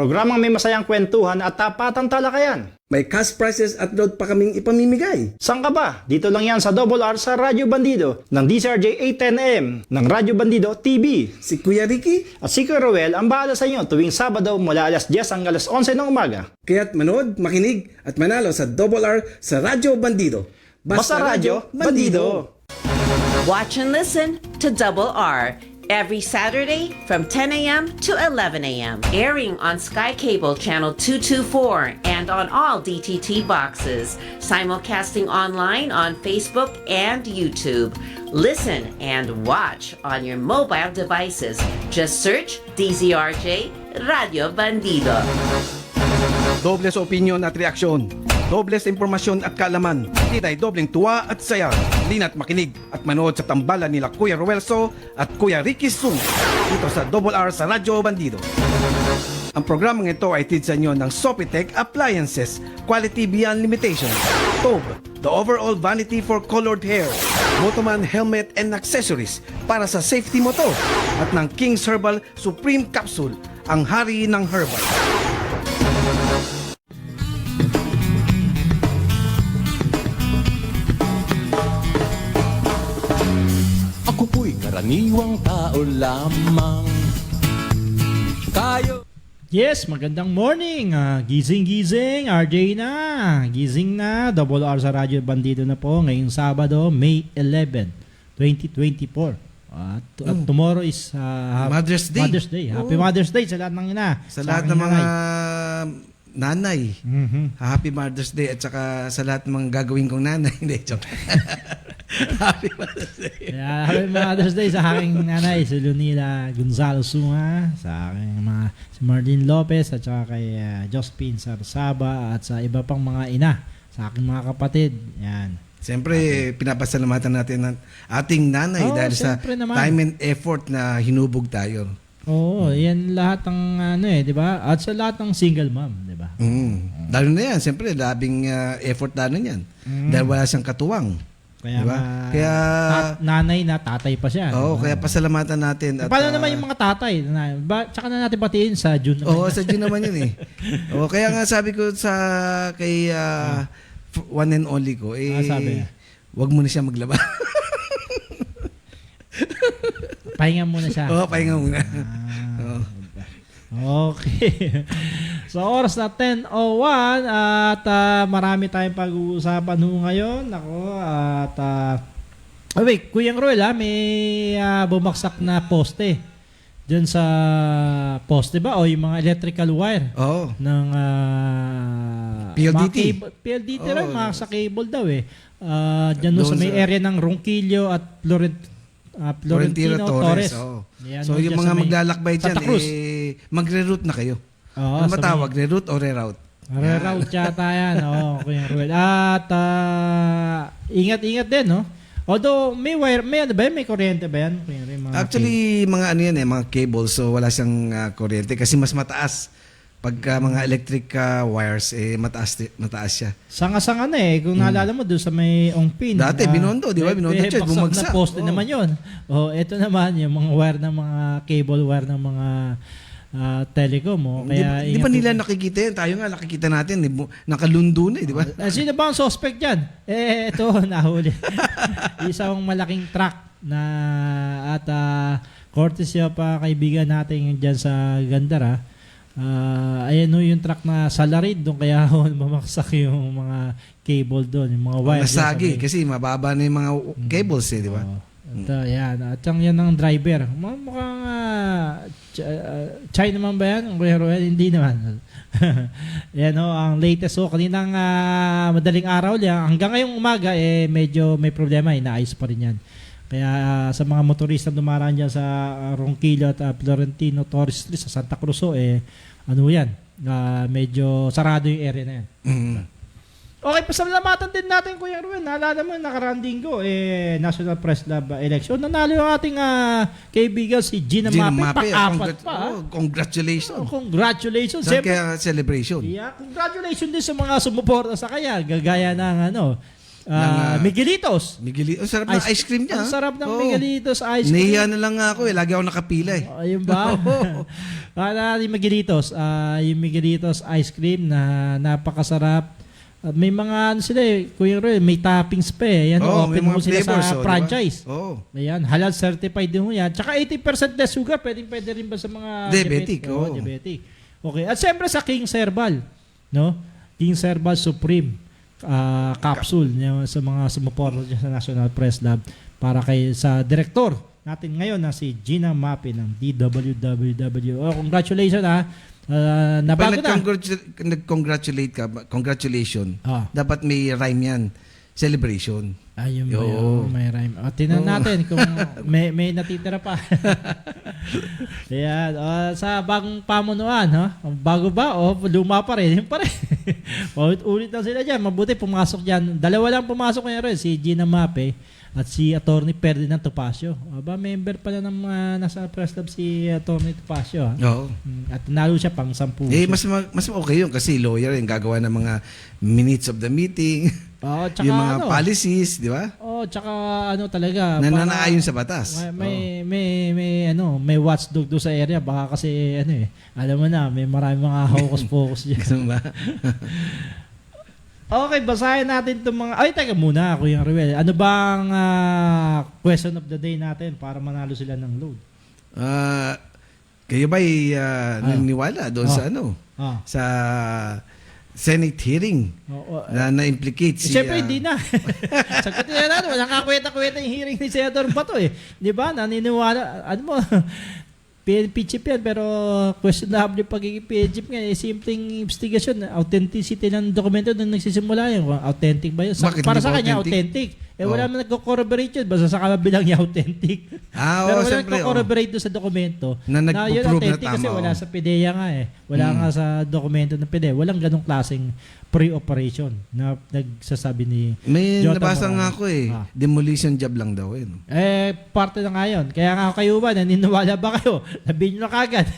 Programang may masayang kwentuhan at tapatang talakayan. May cash prizes at load pa kaming ipamimigay. Saan ka ba? Dito lang yan sa Double R sa Radyo Bandido ng DCRJ 810am ng Radyo Bandido TV. Si Kuya Ricky, At si Kuya Roel ang bahala sa inyo tuwing Sabado mula alas 10 hanggang alas 11 ng umaga. kaya't manood, makinig at manalo sa Double R sa Radyo Bandido. Basta Radyo Bandido! Watch and listen to Double R every Saturday from 10 a.m. to 11 a.m. Airing on Sky Cable Channel 224 and on all DTT boxes. Simulcasting online on Facebook and YouTube. Listen and watch on your mobile devices. Just search DZRJ Radio Bandido. Dobles opinion at reaksyon. Dobles impormasyon at kaalaman. Titay dobleng tuwa at saya. Lina't makinig at manood sa tambalan nila Kuya Ruelso at Kuya Ricky Sung dito sa Double R sa Radyo Bandido. Ang programang ito ay tid sa inyo ng Sopitech Appliances, Quality Beyond Limitation. Tob, the overall vanity for colored hair. Motoman helmet and accessories para sa safety mo to. At ng King's Herbal Supreme Capsule, ang hari ng herbal. Ako po'y karaniwang tao lamang. Kayo Yes, magandang morning. Gising-gising, RJ na. Gising na, Double R sa Radyo Bandido na po ngayong Sabado, May 11, 2024. At tomorrow is Mother's Day. Mother's Day. Happy Mother's Day sa lahat ng ina. Sa lahat aking ng mga nanay. nanay. Happy Mother's Day at saka sa lahat ng mga gagawin kong nanay. Hindi, joke. Happy Mother's Day. Yeah, Happy Mother's Day sa aking nanay, si Lunila Gonzalo Sunga, sa aking mga si Marlene Lopez at saka kay Jospin Sarsaba at sa iba pang mga ina, sa aking mga kapatid. Yan. Siyempre, pinapasalamatan natin ang ating nanay Oo, dahil sa siyempre naman. time and effort na hinubog tayo. Oo, yan lahat ng di ba? At sa lahat ng single mom, di ba? Lalo na yan, siyempre, labing effort na yan. Dahil wala siyang katuwang. Kaya, Diba? nanay na tatay pa siya. Oo, diba? kaya pasalamatan natin. At, Paano naman yung mga tatay? Tsaka na natin batiin sa June naman. Oo, sa June naman yun eh. Oo, kaya nga sabi ko sa kay one and only ko, sabi niya? wag mo na siya maglaba. Pahinga muna siya. Oo, pahinga muna. Oo. Okay. So, oras na 10:01 at marami tayong pag-uusapan ngayon. Ako, at wait, Kuyang Roel, may bumaksak na poste. Diyan sa poste ba? O yung mga electrical wire Oo. ng PLDT. PLDT Oo. rin, mga sa cable daw eh. Diyan sa may area ng Ronquillo at Florentino Torres. Oo. Yan, So, dyan yung sa mga may maglalakbay dyan, Santa Cruz. magre-route na kayo. Oo, Ano sa matawag? Reroute o reroute? Reroute yata yan. Oo, Kuya Ruel. At ingat-ingat din, no? Although, may wire, may ano ba yan? May kuryente ba yan? Kuya Ruel, mga Actually, mga ano yan mga cables. So, wala siyang kuryente kasi mas mataas. Pagka mga electric wires, mataas siya. sanga-sanga na eh. Kung naalala mo doon sa may Ongpin. Dati, Binondo, di ba? Binondo church, bumagsak. Na poste Oo. naman yun. Ito naman, yung mga wire ng mga cable wire ng mga telecom. Kaya Di ba nila nakikita yan? Tayo nga nakikita natin. Nakalundo na di ba? Sino ba ang suspect dyan? Ito, nahuli. Isang malaking truck na at courtesy of kaibigan natin dyan sa Gandara. Ayan yung truck na salarid doon kaya mamaksak yung mga cable doon, yung mga wire. Masagi kasi mababa na yung mga cables di ba? Yan. At yan ang driver. Mukhang China naman ba yan? Hindi naman. Yan ang latest. So, kaninang madaling araw lang, hanggang ngayong umaga, medyo may problema. Inaayos pa rin yan. Kaya sa mga motorista dumaraan dyan sa Ronquillo at Florentino Torres Street sa Santa Cruz, medyo sarado yung area na yan. Okay, pasalamatan din natin, Kuya Ruel. Naalala mo, nakaraang linggo, National Press Club election. Nanalo yung ating kaibigan si Gina Mape. Pa-apat pa. Congratulations. Congratulations. Saan kaya celebration? Yeah, congratulations din sa mga sumuporta sa kanya. Gagaya ng Miguelitos. Ang sarap ng ice cream niya. Ang sarap ng Oo. Miguelitos ice cream. Nahiya na lang nga ako eh. Lagi ako nakapila eh. Ayun ba? Yung Miguelitos. Yung Miguelitos ice cream na napakasarap. May mga ano sila eh, Kuya Roy, may toppings pa eh. Yan, Oo, open may mo mga sila flavors, sa oh, franchise. diba? Oo. Ayan, halal certified din mo yan. Tsaka 80% less sugar, pwede rin ba sa mga Diabetic, Oo, oo. diabetic. Okay. At siyempre sa King Herbal, no? King Herbal Supreme capsule sa mga sumuporta dyan sa National Press Lab para kay sa director natin ngayon na si Gina Mapi ng DWWW. Oh, congratulations nabago Pag nag-congratulate ka, congratulations, Ah. dapat may rhyme yan. Celebration. Ayun ba Oo. yun? May rhyme. Tingnan natin kung may natitira pa. Ayan. Sa bagong pamunuan, bago ba o luma pa rin? Yun pa rin. Ulit lang sila dyan. Mabuti pumasok dyan. Dalawa lang pumasok ngayon rin. Si Gina Mape at si Attorney Ferdinand Topacio. Member pala ng nasa press lab si Attorney Topacio. Oo. At nalo siya pang 10. Mas okay yun kasi lawyer yung gagawa ng mga minutes of the meeting, Tsaka yung mga policies, di ba? tsaka talaga. Nananaayon sa batas. May watchdog doon sa area. Baka kasi, alam mo na, may marami mga hocus-pocus dyan. Ganun ba? Okay, basahin natin itong mga... Ay, teka muna, Kuya Ruel. Ano bang question of the day natin para manalo sila ng load? Kayo ba'y naniniwala doon sa sa Senate hearing na-implicate si... Siyempre, hindi na. Sagutin na natin. Walang kakweta-kweta yung hearing ni Senator Bato eh. Di ba? Naniniwala. Ano mo? PNP chief yan, pero questionable yung pagiging PNP chief nga. Simpleng investigation. Authenticity ng dokumento nung nagsisimula yun. Authentic ba yun? Bakit Para hindi sa ba kanya, authentic? authentic. Wala naman nagko-corroborate yun. Basta sa kabilang niya authentic. Pero wala siyempre, nagko-corroborate doon sa dokumento Na yun nagpo-prove authentic na tama, kasi wala sa PDEA nga eh. Wala nga sa dokumento ng PDEA. Walang ganong klaseng pre-operation na nagsasabi ni May Jota nabasa Morales. nga ako demolition job lang daw Parte na nga yun. Kaya nga kayo ba, naniniwala ba kayo? Sabihin nyo na kagad.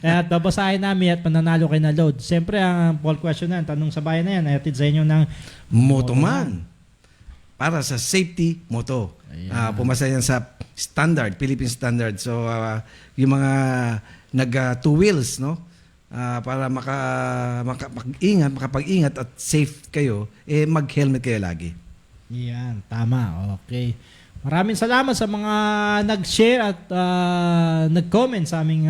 At babasahin namin at pananalo kayo na load. Siyempre, ang poll question na, tanong sa bayan na yan, ayatid sa inyo ng Motoman. Para sa safety moto. Pumasa yan sa standard, Philippine standard. So, yung mga two wheels, no? Para makapag-ingat at safe kayo, mag-helmet kayo lagi. Yan, tama. Okay. Maraming salamat sa mga nag-share at nag-comment sa aming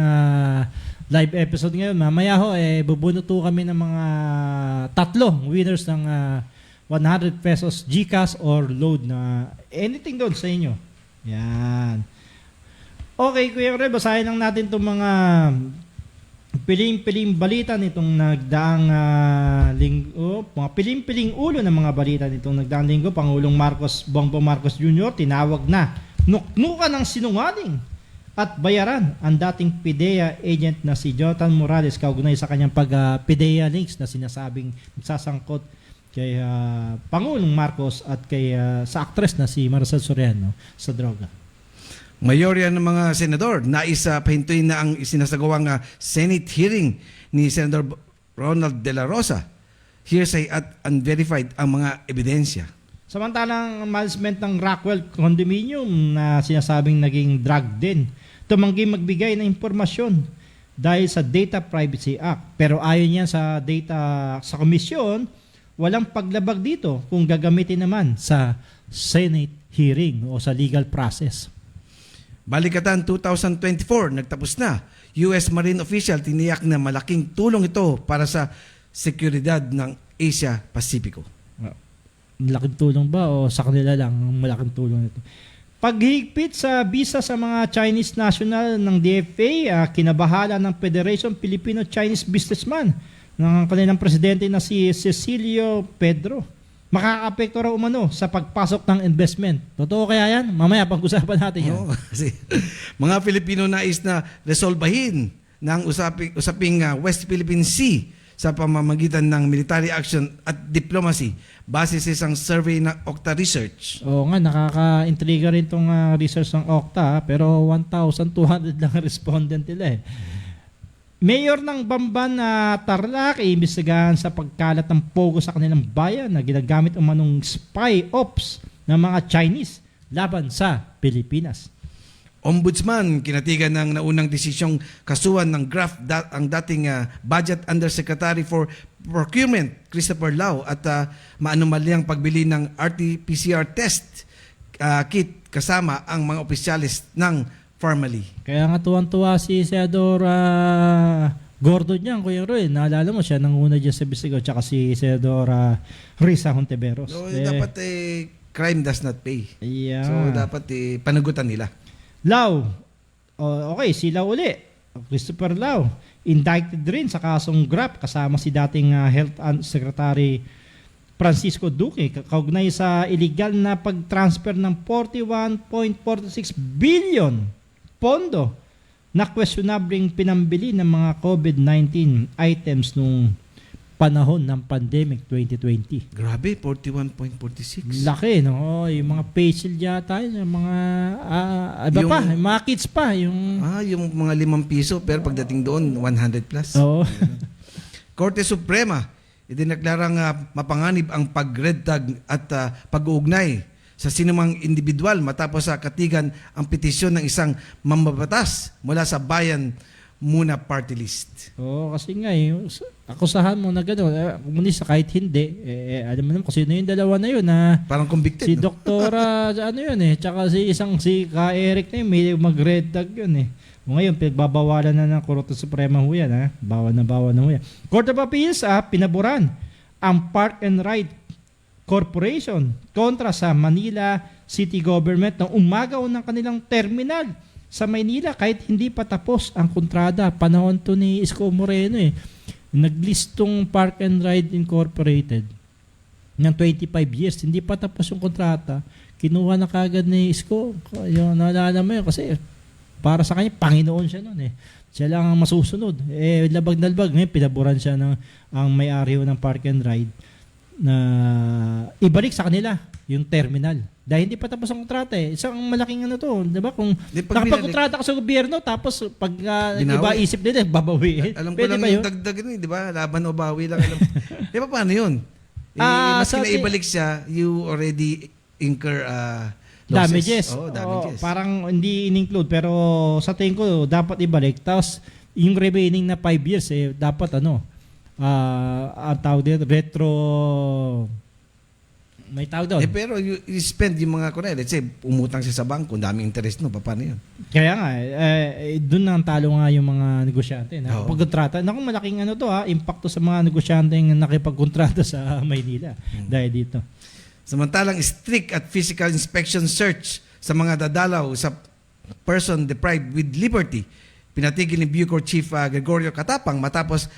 live episode ngayon. Mamaya bubunuto kami ng mga 3 winners ng 100 pesos GCash or load na anything doon sa inyo. Yan. Okay, Kuya Ray, basahin lang natin itong mga piling-piling balita nitong nagdaang linggo. Mga piling-piling ulo ng mga balita nitong nagdaang linggo. Pangulong Bongbong Marcos Jr. tinawag na nuknukan ng sinungaling at bayaran ang dating PIDEA agent na si Jonathan Morales kaugnay sa kanyang pag-PIDEA links na sinasabing sasangkot kay Pangulong Marcos at kay sa actress na si Maricel Soriano sa droga. Mayorya ng mga senador nais pahintuin na ang isinasagawang Senate hearing ni Senator Ronald De La Rosa. Hearsay at unverified ang mga ebidensya. Samantalang management ng Rockwell Condominium na sinasabing naging drug den, tumanggi magbigay ng impormasyon dahil sa Data Privacy Act. Pero ayon yan sa komisyon, walang paglabag dito kung gagamitin naman sa Senate hearing o sa legal process. Balikatan 2024, nagtapos na. US Marine official tiniyak na malaking tulong ito para sa seguridad ng Asia Pacifico. Malaking tulong ba o sa kanila lang ang malaking tulong ito? Paghigpit sa visa sa mga Chinese national ng DFA, kinabahala ng Federation Filipino-Chinese Businessman ng kanilang presidente na si Cecilio Pedro. Makaka-apekto raw umano sa pagpasok ng investment. Totoo kaya yan? Mamaya pag-usapan natin yan. Kasi mga Pilipino nais na resolbahin ng usaping West Philippine Sea sa pamamagitan ng military action at diplomacy base sa isang survey ng Okta Research. Oo nga, nakaka-intriga rin itong research ng Okta, pero 1,200 lang ang respondent nila eh. Mayor ng Bamban na Tarlac iimbestigahan sa pagkalat ng pogo sa kanilang bayan na ginagamit umanong spy ops ng mga Chinese laban sa Pilipinas. Ombudsman, kinatigan ng naunang desisyong kasuhan ng graft ang dating Budget Undersecretary for Procurement, Christopher Lau, at maanumalyang pagbili ng RT-PCR test kit kasama ang mga opisyalis ng Formally. Kaya nga tuwan-tuwa si Senador Gordon niyan, Kuya Roy. Naalala mo siya nanguna dyan sa Bisigo tsaka si Senador Risa Hontiveros. So, dapat crime does not pay. Yeah. So, dapat panagutan nila. Lau. Okay, si Lau uli. Christopher Lau. Indicted rin sa kasong graft kasama si dating Health Secretary Francisco Duque kaugnay sa illegal na pag-transfer ng 41.46 billion pondo na questionabling pinambili ng mga COVID-19 items nung panahon ng pandemic 2020. Grabe, 41.46. Laki, no? Yung mga facial yata, yung mga yung mga kids pa, yung yung mga 5 piso pero pagdating doon 100 plus. Oo. Korte Suprema idineklarang mapanganib ang pag-red tag at pag-uugnay sa sinumang individual matapos sa katigan ang petisyon ng isang mambabatas mula sa Bayan Muna Party List. Oo, kasi nga akusahan mo na gano'n, komunista kahit hindi, alam mo naman kung sino yung dalawa na yun na Parang convicted, si no? Doktora ano yun tsaka si Ka Eric na yun, may mag-red tag yun O ngayon, pinagbabawalan na ng Korte Suprema ho yan, bawal na ho yan. Court of Appeals, pinaboran ang Park and Ride Corporation kontra sa Manila City Government na umagaw ng kanilang terminal sa Maynila kahit hindi pa tapos ang kontrata. Panahon to ni Isko Moreno Naglistong Park and Ride Incorporated ng 25 years. Hindi pa tapos yung kontrata. Kinuha na kagad ni Isko. Yung naalala mo yun kasi para sa kanya, Panginoon siya noon Siya lang ang masusunod. Labag na labag. Ngayon, pinaboran siya ang may-ari ng Park and Ride na ibalik sa kanila yung terminal. Dahil hindi pa tapos ang kontrata Isang malaking di ba? Kung nakapag-kontrata ka sa gobyerno, tapos pag iba isip nila, babawiin. Alam ko pwede lang ba yung dagdag di ba? Laban o bawi lang. Di ba paano yun? Mas kinaibalik siya, you already incur damages. Damages. Parang hindi in-include, pero sa tingin ko, dapat ibalik. Tapos, yung remaining na 5 years, dapat ang tawag din, may tawag doon. Pero you spend yung mga let's say, umutang siya sa bangko, daming interest paano yun? Kaya nga, doon nang talo nga yung mga negosyante. Pagkontrata, naku malaking impacto sa mga negosyante yung nakipagkontrata sa Maynila dahil dito. Samantalang strict at physical inspection search sa mga dadalaw sa person deprived with liberty, pinatigil ni Bucor Chief Gregorio Katapang matapos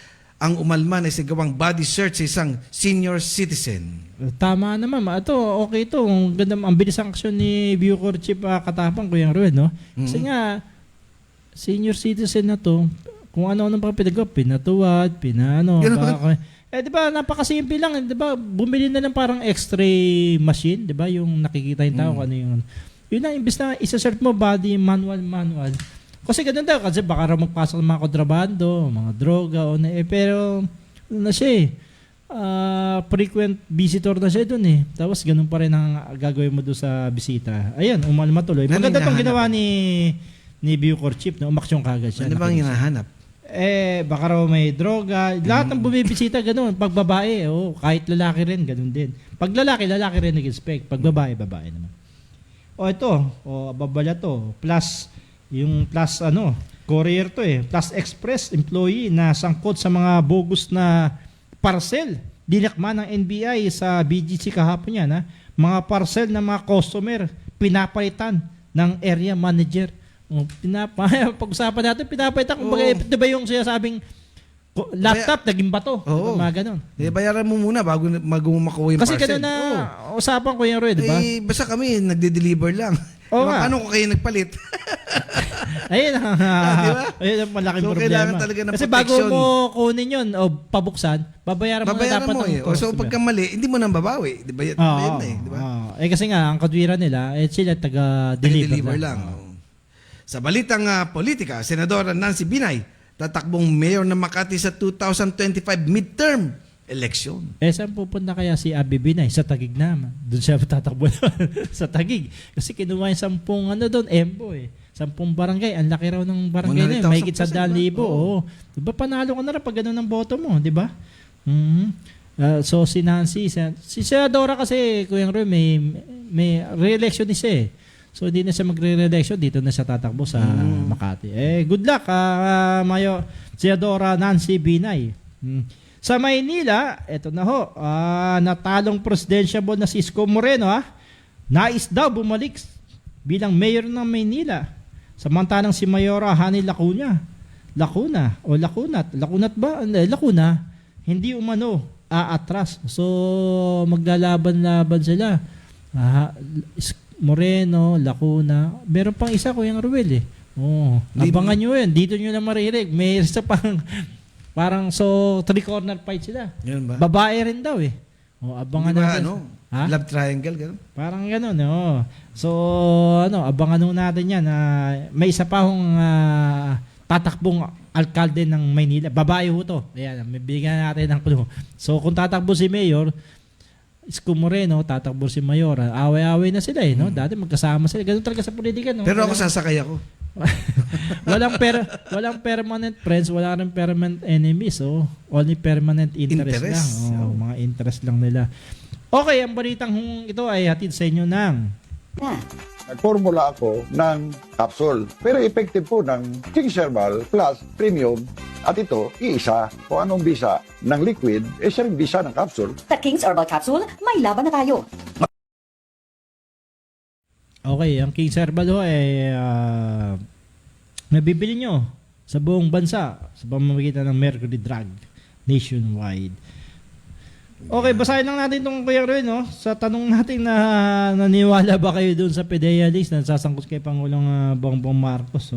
ang umalman ay sigawang body search sa isang senior citizen. Tama naman. Ito, okay ito. Ang ganda, ang bilis ang aksyon ni Bucor Chief Katapang, Kuya Rued, Kasi nga, senior citizen na to, kung ano-ano pa pinatuwad, di ba, napakasimple lang. Di ba, bumili na lang parang x-ray machine, di ba, yung nakikita yung tao, ano yun. Yun na, imbis na isa-search mo, body, manual. Kasi ganun daw, kasi baka raw magpasok ng mga kontrabando, mga droga, pero na siya frequent visitor na siya doon Tapos ganun pa rin ang gagawin mo doon sa bisita. Ayun, umalma tuloy. Maganda itong ginawa ni Bucor Chief, umaksyon kagad siya. Ano bang hinahanap? Baka raw may droga. Lahat ng bumibisita, ganun. Pag babae, kahit lalaki rin, ganun din. Pag lalaki rin nag-inspect. Pag babae naman. Babala to. Plus courier to Plus Express employee na sangkot sa mga bogus na parcel. Dinakma ng NBI sa BGC kahapon yan. Mga parcel ng mga customer pinapalitan ng area manager. Pag-usapan natin, pinapalitan. Di ba yung sinasabing laptop, naging bato? Mga ganon. Bayaran mo muna bago makuha yung kasi parcel. Kasi gano'n na usapan ko yung Roy, di ba? Basta kami, nagde-deliver lang. Paano ko kayo nagpalit? Ayun diba? Ayun ang malaking problema. Kailangan talaga ng kasi protection. Bago mo kunin yun o pabuksan, babayaran mo na dapat ng So pagka mali, hindi mo nang babawi. Di ba? Di ba? Kasi nga, ang kadwiran nila, sila taga-deliver lang. Sa balitang politika, Senadora Nancy Binay, tatakbong mayor ng Makati sa 2025 midterm election. Saan pupunta kaya si Abby Binay? Sa Taguig naman. Doon siya tatakbo sa Taguig. Kasi kinuha yung 10 doon, Embo 10 barangay. Ang laki raw ng barangay na yun. 100,000 Mahigit sa 100,000. ba? Oo. Oo. Diba panalo ka na rin pag gano'n ang boto mo, di ba? So si Nancy, si Senadora kasi, Kuya Roy, may re-election ni siya So hindi na siya magre-re-election, dito na siya tatakbo sa Makati. Good luck, Mayo Senadora Nancy Binay. Sa Maynila, eto na ho, natalong presidential na si Isko Moreno, nais daw bumalik bilang mayor ng Maynila. Samantalang si Mayora Hani Lacuna, hindi umano aatras. So maglalaban-laban sila. Moreno, Lacuna. Meron pang isa, Kuya Ruel abangan nyo yun. Dito nyo na maririg. May isa pang parang three-corner fight sila. Yan ba? Babae rin daw abangan Di ba, natin. love triangle, gano'n? Parang gano'n, So, abangan natin yan. May isa pa hong tatakbong alkalde ng Maynila. Babae ho to. Ayan, may bigyan natin ng clue. So, kung tatakbo si Mayor, Isko Moreno, tatakbo si Mayor. Away-away na sila no? Dati magkasama sila. Ganun talaga sa politika, no? Pero ako sasakay ako. walang permanent friends, wala rin permanent enemies. So, only permanent interest lang. Mga interest lang nila. Okay, ang balitang ito ay hatid sa inyo ng Nagformula ako ng capsule. Pero effective po ng King's Herbal Plus Premium. At ito, iisa. Kung anong bisa ng liquid, siya rin bisa ng capsule. Sa King's Herbal Capsule, may laban na tayo. Okay, ang King's Herbal nabibili nyo sa buong bansa sa pamamagitan ng Mercury Drug nationwide. Okay, basahin lang natin itong Kuya Roy, sa tanong natin na naniwala ba kayo dun sa PDEA list na sasangkot kay Pangulong Bongbong Marcos.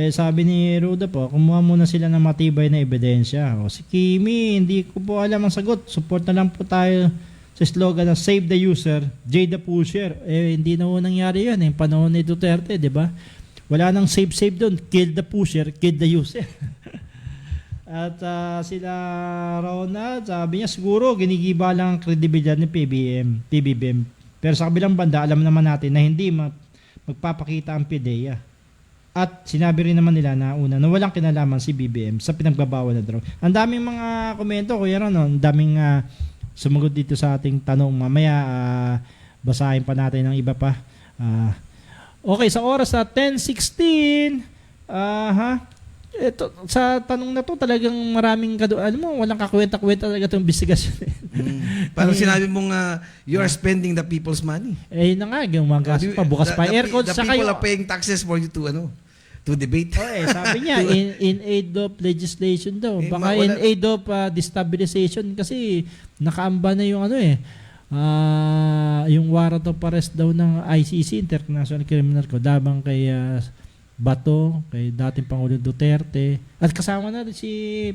Sabi ni Ruda po, kumuha muna sila ng matibay na ebidensya. Si Kimi, hindi ko po alam ang sagot. Support na lang po tayo sa slogan na Save the User, Jay the Pusher. Hindi na po nangyari yun. Yung panahon ni Duterte, di ba? Wala nang save doon. Kill the pusher, kill the user. At sila Ronald, sabi niya siguro ginigiba lang ang kredibilidad ni PBBM. Pero sa kabilang banda, alam naman natin na hindi magpapakita ang PDEA. At sinabi rin naman nila na una na walang kinalaman si BBM sa pinagbabawal na drug. Ang daming mga komento, Kuya Ron, ang daming sumagot dito sa ating tanong. Mamaya basahin pa natin ng iba pa. Okay, sa oras na 10:16, ito, sa tanong na to talagang maraming alam mo, walang kakwenta-kwenta talaga itong investigasyon. Parang sinabi mong you are spending the people's money. Yun na nga, gumagas pa, bukas pa aircon. The people are paying taxes for you to debate. Sabi niya, in aid of legislation daw. Baka in aid of destabilization kasi nakaamba na yung yung warrant of arrest daw ng ICC, International Criminal Court, labang kay Bato, kay dating Pangulong Duterte. At kasama na si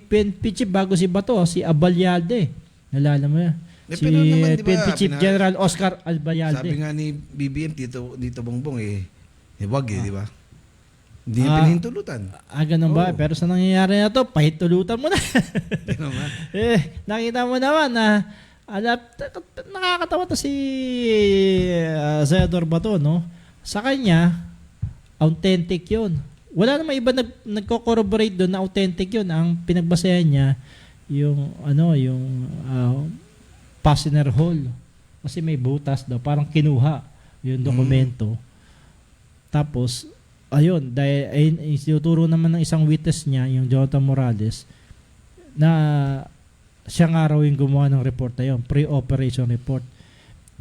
PNP Chief bago si Bato, si Abalyalde. Nalala mo yan? Si naman, diba, PNP Chief General Oscar Abalyalde. Sabi nga ni BBM, dito Bongbong, wag di ba? Hindi niya pinahintulutan. Ganun ba? Pero sa nangyayari na to, pahintulutan mo na. Naman. Nakita mo naman na nakakatawa to si Senador Bato, no? Sa kanya, authentic yun. Wala namang iba nagko-corroborate doon na authentic yun. Ang pinagbasehan niya, yung passenger hall. Kasi may butas daw. Parang kinuha yung dokumento. Tapos, ayun, dahil ituturo naman ng isang witness niya, yung Jonathan Morales, na siya nga raw yung gumawa ng report na yun, pre-operation report.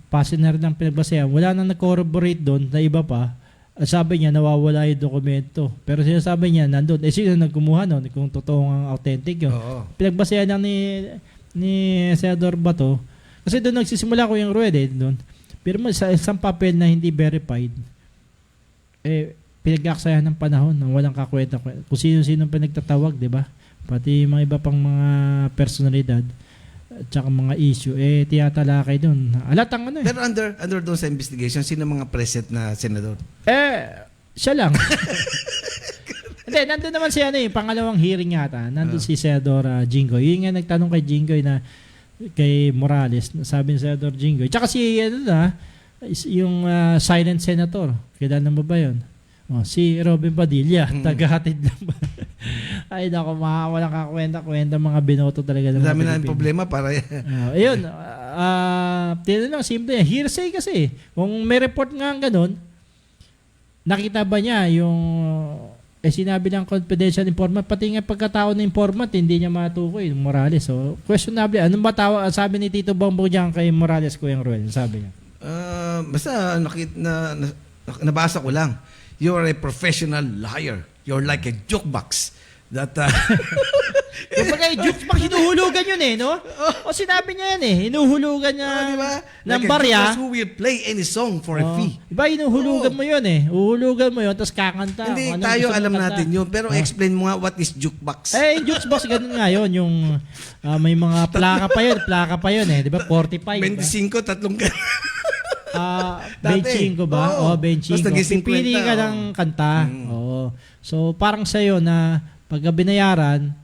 Passenger lang pinagbasehan. Wala nang nag-corroborate doon na iba pa. At sabi niya, nawawala yung dokumento. Pero sinasabi niya, nandun. Sino nagkumuha nun? Kung totoo ang authentic yun. Oo. Pinagbasehan lang ni Senador Bato. Kasi doon nagsisimula ko yung Rued doon. Pero sa isang papel na hindi verified, pinag-aksayan ng panahon na walang kakwenta. Kung sino-sino pinagtatawag, di ba? Pati mga iba pang mga personalidad at saka mga issue, tiyatalakay doon. Alatang Pero under doon sa investigation, sino mga present na senador? Siya lang. Hindi, nandun naman si pangalawang hearing yata. Nandun si Senador Jinggoy. Yun nga nagtanong kay Jinggoy kay Morales. Sabi ni Senador Jinggoy. Tsaka si, yung silent senator. Kilala mo ba yun? Si Robin Padilla. Tagahatid lang ba? Ay, naku, walang kakwenta-kwenta mga binoto talaga. Ang dami na yung problema para ayun. Lang, simple yan. Hearsay kasi. Kung may report nga ganun, nakita ba niya yung sinabi ng confidential informant, pati nga pagkatao ng informant, hindi niya matukoy yung Morales. So, questionable. Anong sabi ni Tito Bongbong diyan kay Morales, Kuya Ruel? Sabi niya. Basta nabasa ko lang. You are a professional liar. You're like a jukebox. That Kumbaga, jukes pang hinuhulugan yun no? O sinabi niya yan hinuhulugan niya diba? ng Like barya. a jukebox who will play any song for a fee. Diba, hinuhulugan mo yun Uhulugan mo yun, tapos kakanta. Hindi, Anong tayo gusto mong alam kanta. natin yun. Pero explain mo nga what is jukebox. Yung jukebox, ganun nga yun. Yung may mga plaka pa yun Diba, 45. 25, tatlong ka. 25 ba? Oo. 25. Tapos naging 50, Pipili ka ng kanta. Oo. So, parang sa'yo na pagka binayaran,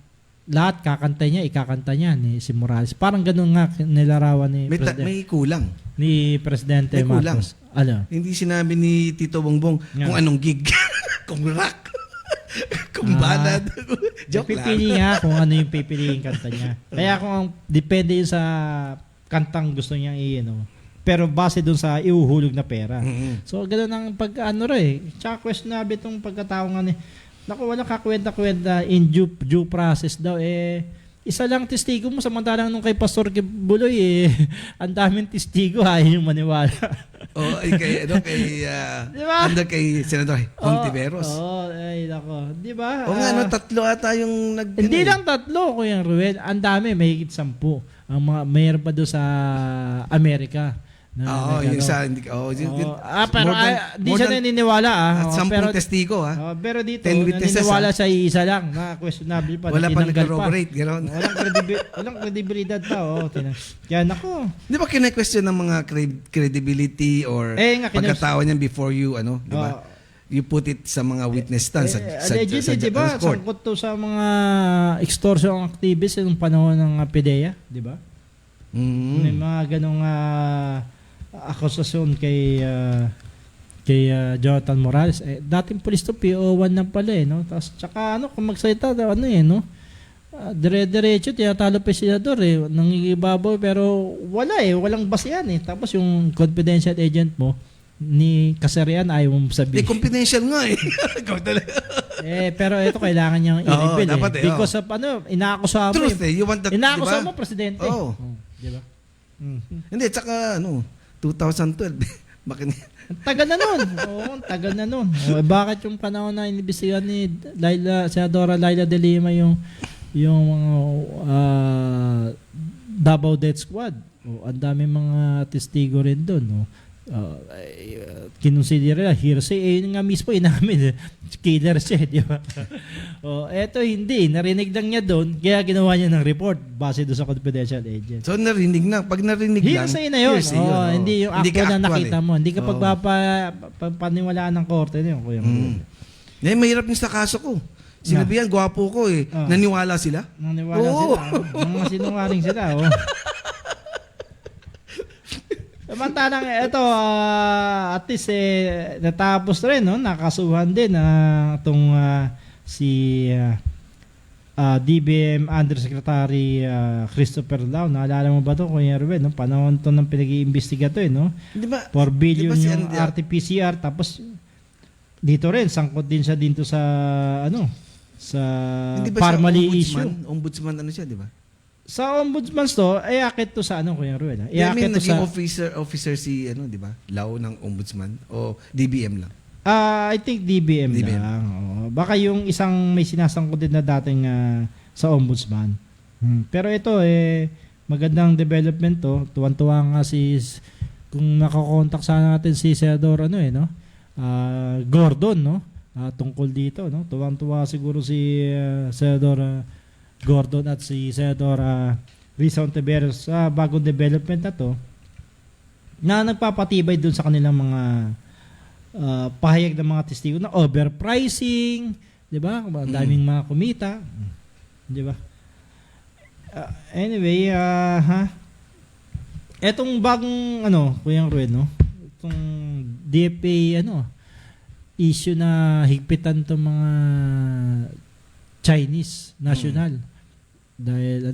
lahat kakanta niya, ikakanta niya ni si Morales. Parang ganun nga nilarawan ni May kulang. ni Presidente May kulang. Marcos. Ano? Hindi sinabi ni Tito Bongbong kung anong gig. Kung rock. Kung ballad. Joke lang. Pipili nga kung ano yung pipiliin kanta niya. Kaya kung depende yun sa kantang gusto niyang pero base dun sa iuhulog na pera. So, ganun ang Tsaka questionable itong pagkatao nga naku, wala kakwenta-kwenta in due process daw. Isa lang testigo mo, samantalang nung kay Pastor Buloy, ang daming testigo, ayaw yung maniwala. Diba? Kay Senador Hontiveros. Ay, nako. Diba? Tatlo ata yung Hindi lang tatlo, Kuya Ruel. Ang dami, mahigit 10. Mayroon pa doon sa Amerika. Yung sa pero di siya naniniwala At 10 testigo pero dito 10 witnesses, naniniwala sa isa lang na questionable pa. Wala pa tinanggal nag-corroborate, gano'n. Walang credibility pa. Kaya nako. Di ba kina-question ng mga credibility or pagkatao niyan before you, di ba? You put it sa mga witness stand sa allegedly, di ba? court. Sangkot to sa mga extortion activists nung panahon ng PDEA, di ba? May mga ganong akusasyon kay Jonathan Morales. Dating pulis to, PO1 na pala Tapos tsaka kung magsalita dire-diretso tinatalo pa yung senador nangigibabaw pero walang basihan Tapos yung confidential agent mo ni Kasarian ayaw mo sabihin. Confidential nga Ikaw talaga. Pero ito kailangan niyang i-reveal dapat because of inaakusahan mo. Truth you want that, inaakusahan diba? mo presidente. Di ba? Hindi, tsaka 2012. Bakit? Tagal na nun. Tagal na nun. Bakit yung panahon na inibestigan ni Senadora Laila De Lima yung Davao Death Squad. Ang dami mga testigo rin doon. Kinonsidera hearsay nga mismo inamin killer siya, di ba? Eto hindi, narinig lang niya doon kaya ginawa niya ng report base doon sa confidential agent. So narinig na, pag narinig hearsay na yun. Hindi yung actual na nakita mo. Hindi ka pagpapaniwalaan ng korte na yun, Kuya. Mahirap yung sa kaso ko. Sinabihan, gwapo ko Naniwala sila? Naniwala sila. Mga sinungaling sila. Samantalang ito, at least natapos rin, nakasuhan din itong si DBM Undersecretary Christopher Lau. Naalala mo ba ito, Kuya Ruben? Panahon to ng pinag-iimbestiga ito, 4 billion yung RT-PCR. Tapos dito rin, sangkot din siya dito sa sa Parmali issue. Ombudsman siya, di ba? Sa ombudsman to, akit to sa Kuya Ruel. Akit to sa officer si di ba? Lau ng ombudsman o DBM lang. I think DBM lang. Baka yung isang may sinasangkot din na dating sa ombudsman. Pero ito magandang development to. Tuwan-tuwa nga kung nakakontak sana natin si Senador Gordon tungkol dito Tuwang-tuwa siguro si Senador Gordon at si Senador Risa Ontiveros sa bagong development na to na nagpapatibay dun sa kanilang mga pahayag ng mga testigo na overpricing 'di ba? Ang daming mga kumita, 'di ba? Anyway, etong bagong Kuya Ruel, no? Itong DFA issue na higpitan tong mga Chinese national dahil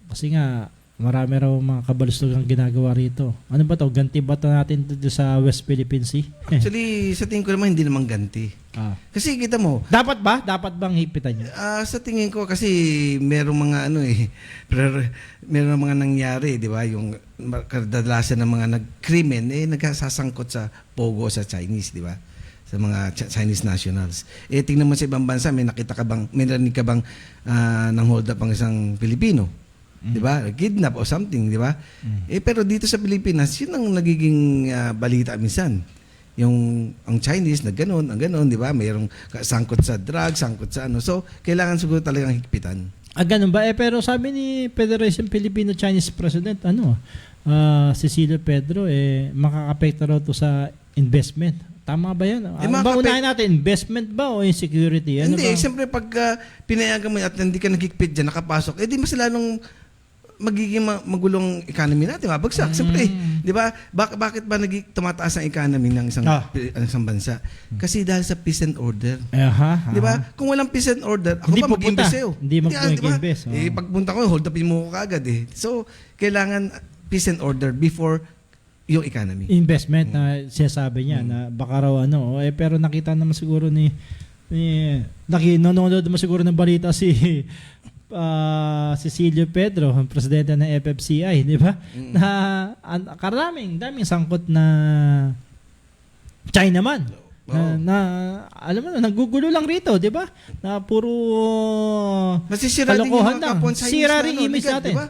kasi nga marami raw mga kabalustugang ginagawa rito. Ano ba to? Ganti ba to natin dito sa West Philippine Sea? Actually, sa tingin ko naman hindi naman ganti. Kasi kita mo, Dapat bang higpitan yun? sa tingin ko kasi merong mga meron mga nangyari, di ba? Yung kadalasan ng mga nagkrimen nagsasangkot sa pogo sa Chinese, di ba? Sa mga Chinese nationals. Tingnan mo sa ibang bansa, may narinig ka bang nang hold up ang isang Pilipino? Di ba? Kidnap o something, di ba? Pero dito sa Pilipinas, yun ang nagiging balita minsan. Ang Chinese na gano'n, di ba? Mayroong sangkot sa drugs, sangkot sa So, kailangan siguro talagang higpitan. Ganun ba? Pero sabi ni Federation Filipino-Chinese President, Cecilio Pedro, makakapekto raw to sa investment. Tama ba yan? Ba unahin natin, investment ba o insecurity? Hindi, siyempre pag pinayagan mo at hindi ka nagigpit dyan, nakapasok, di mas lalong magiging magulong economy natin, mabagsak. Siyempre, di ba? Bakit ba tumataas ang economy ng isang bansa? Kasi dahil sa peace and order. Di ba? Kung walang peace and order, ako hindi ba mag-invest sa'yo? Hindi mag-invest. Pagpunta ko, hold upin mo ko kagad eh. So, kailangan peace and order before yung economy. Investment na sinasabi niya na baka raw pero nakita naman siguro nanonood naman siguro ng balita si Cecilio Pedro, ang presidente ng FFCI, di ba? Na daming sangkot na Chinaman. Alam mo nagugulo lang rito, di ba? Na puro nasisira din yung mga kapwa Chinese. Sira rin image natin. Diba?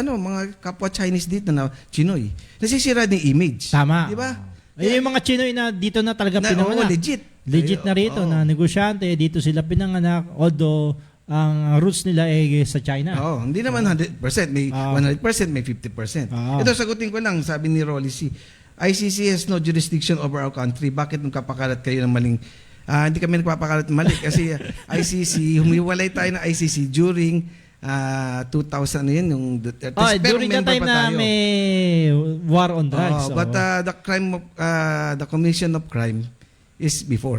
Yung mga kapwa Chinese dito na Chinoy. Nasisira din image. Tama. Di ba? Yung mga Chinoy na dito na talaga pinanganak. Legit na rito na negosyante, dito sila pinanganak, although ang roots nila sa China. Hindi naman 100%, may 100%, may 50%. Ito sagutin ko lang, sabi ni Rolly C. ICC has no jurisdiction over our country. Bakit nagpapakalat kayo ng maling hindi kami nagpapakalat ng mali kasi ICC, humiwalay tayo ng ICC during 2000 yung during the time na may war on drugs. But the commission of crime is before.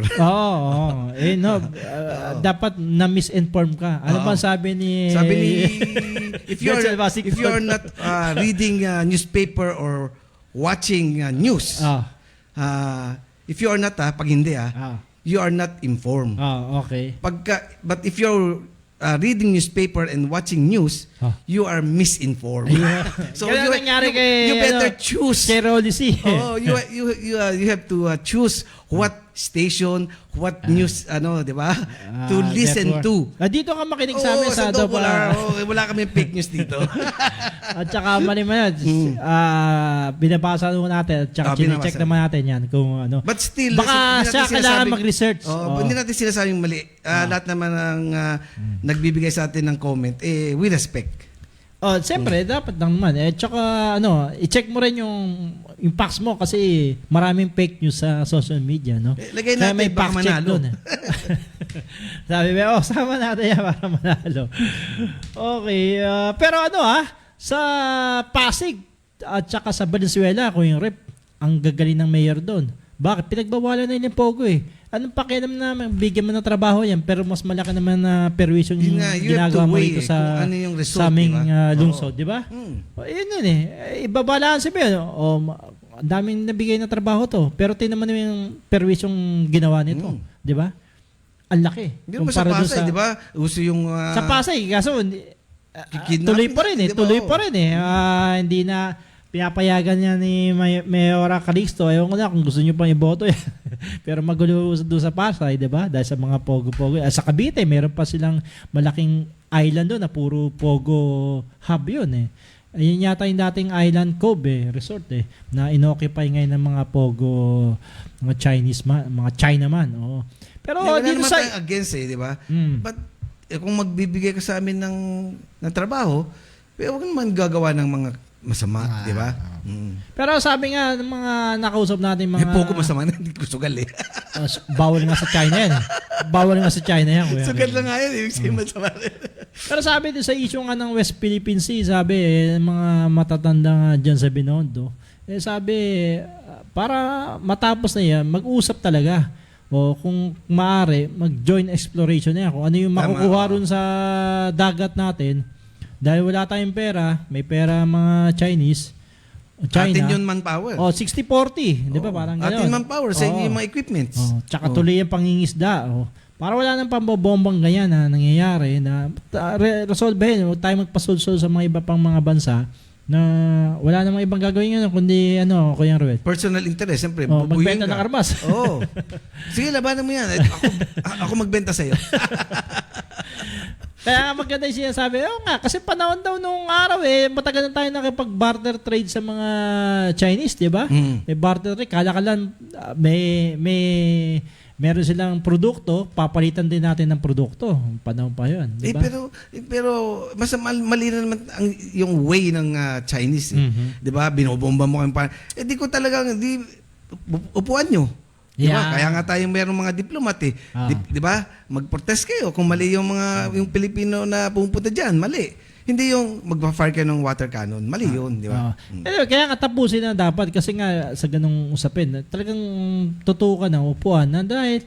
Dapat na misinform ka. Ano ba sabi ni if you're not reading newspaper or watching news, if you are not pag hindi you are not informed. Okay. But if you're reading newspaper and watching news, you are misinformed. So you better choose. You have to choose what station, what news, di ba? To listen to. Dito ka makinig sa amin sa Double R. Wala kami fake news dito. At saka binabasa natin at saka chinecheck naman natin yan kung But still, baka siya kailangan mag-research. Hindi natin sinasabing mali. Lahat naman ng nagbibigay sa atin ng comment, we respect. Siyempre, dapat lang naman. Tsaka, i-check mo rin yung facts mo kasi maraming fake news sa social media, no? Lagay natin may baka manalo. Sabi ba, sama natin yan para manalo. Okay, pero sa Pasig at saka sa Valenzuela, kung yung rep, ang gagaling ng mayor doon. Bakit? Pinagbawalan na yung pogo eh. Anong pakialam na bigyan mo ng trabaho yan pero mas malaki naman na perwisyon yung ginagawa mo dito sa aming lungsod, di ba? Yun eh. Ibabalanse mo yun. Ang daming nabigay na trabaho to pero tinan mo yung perwisyong ginawa nito, di ba? Ang laki. Hindi mo sa Pasay, di ba? Uso yung sa Pasay, kaso tuloy pa rin eh. Tuloy pa rin eh. Hindi na pinapayagan niya ni Mayora Calixto. Ewan ko na kung gusto niyo pang iboto. Pero magulo doon sa Pasay, di ba? Dahil sa mga pogo-pogo. Sa Cavite, meron pa silang malaking island doon na puro pogo hub yun eh. Ayun yata yung dating Island Cove resort na inoccupy ngayon ng mga pogo, mga Chinese man, mga Chinaman. Pero dito sa against di ba? But kung magbibigay ka sa amin ng trabaho, huwag naman gagawa ng mga masama, di ba? Pero sabi nga ng mga nakausap natin mga Poco masama na, hindi ko sugal eh. bawal nga sa China yan. Bawal nga sa China yan. Kuya. Sugal lang nga yan, ibig sabihin masama rin. Pero sabi din sa issue nga ng West Philippine Sea, sabi mga matatanda nga dyan sa Binondo, sabi para matapos na yan, mag-usap talaga. O kung maaari, mag-joint exploration na yan. Kung ano yung makukuha ron sa dagat natin, dahil wala tayong pera, may pera mga Chinese, China. Atin yun manpower. 60-40. Di ba? Parang gano'n. Atin manpower sa yung mga equipments. Tsaka tuloy yung pangingisda. Para wala nang pambobombang ganyan na nangyayari na resolvehin. Huwag tayo magpasulsol sa mga iba pang mga bansa na wala namang ibang gagawin yun kundi Kuya Ruel. Personal interest, siyempre. Magbenta ng armas. Sige, labanan mo yan. Ako magbenta sa'yo. Kaya maganda yung sinasabi, kasi panahon daw nung araw matagal na tayo nakipag-barter trade sa mga Chinese, di ba? May barter trade, kala-kalan meron silang produkto, papalitan din natin ng produkto. Panahon pa yun, di ba? Pero mas mali na naman yung way ng Chinese. Di ba? Binobomba mo kayong di ko talagang, upuan nyo. Diba? Kaya nga tayong mayroong mga diplomat Di ba? Mag-protest kayo kung mali yung yung Pilipino na pumunta diyan, mali. Hindi yung magpa-fire kayo ng water cannon. Mali yun, di ba? Kaya nga tapusin na dapat kasi nga sa ganung usapin, talagang tutukan na upuan na dahil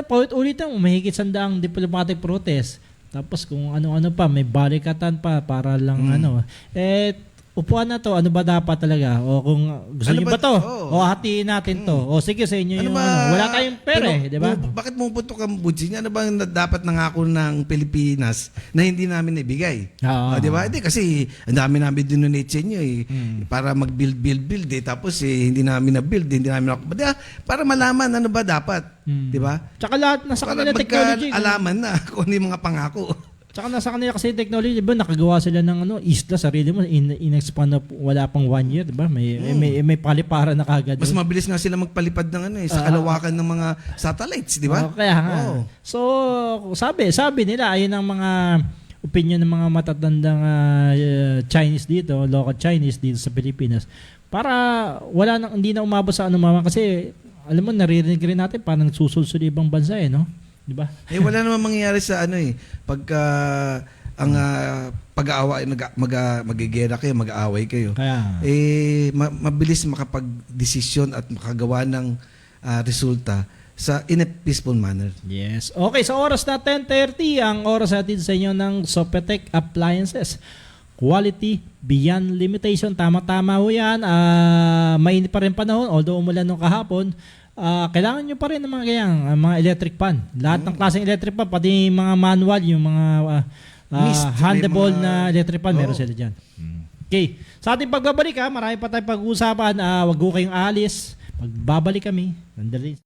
paulit-ulit ang mahigit 100 diplomatic protest. Tapos kung ano-ano pa, may balikatan pa para lang upuan na to, ano ba dapat talaga? O kung gusto niyo ba to? O hatiin natin to. O sige sa inyo yung wala tayong pera di ba? Bakit pumupunto ka Budji? Ano ba dapat nangako ng Pilipinas na hindi namin ibigay? Di ba? Hindi kasi ang dami namin dinonate sa inyo para mag-build tapos hindi namin na-build, hindi namin para malaman ano ba dapat, di ba? Tsaka lahat nasa kanila technology. Alaman na kung ano yung mga pangako. Tsaka nasa kanila kasi technology, diba, nakagawa sila ng isla, sarili mo, in-expand na wala pang 1 year, diba? May paliparan na kagad. Mas mabilis nga sila magpalipad ng sa kalawakan ng mga satellites, di ba? Kaya nga. So, sabi nila, ayun ang mga opinion ng mga matatandang Chinese dito, local Chinese dito sa Pilipinas, para hindi na umabot sa anumama kasi, alam mo, naririnig rin natin parang susulsuli ibang bansa no? Di ba? Wala naman mangyayari sa pagka ang pag-aaway magigera kayo, mag-aaway kayo. Kaya mabilis makapag-desisyon at makagawa ng resulta in a peaceful manner. Yes. Okay, sa oras na 10:30 ang oras natin sa inyo ng Sopetec Appliances. Quality beyond limitation. Tama-tama ho yan. Mainit pa rin panahon, although umulan nung kahapon. Kailangan nyo pa rin ng mga gayang, mga electric fan. Lahat ng klaseng electric fan, pati mga manual, yung mga handable na electric fan, meron sila dyan. Okay. Sa ating pagbabalik, marami pa tayong pag-uusapan. Wag ko kayong aalis. Magbabalik kami. Nandali.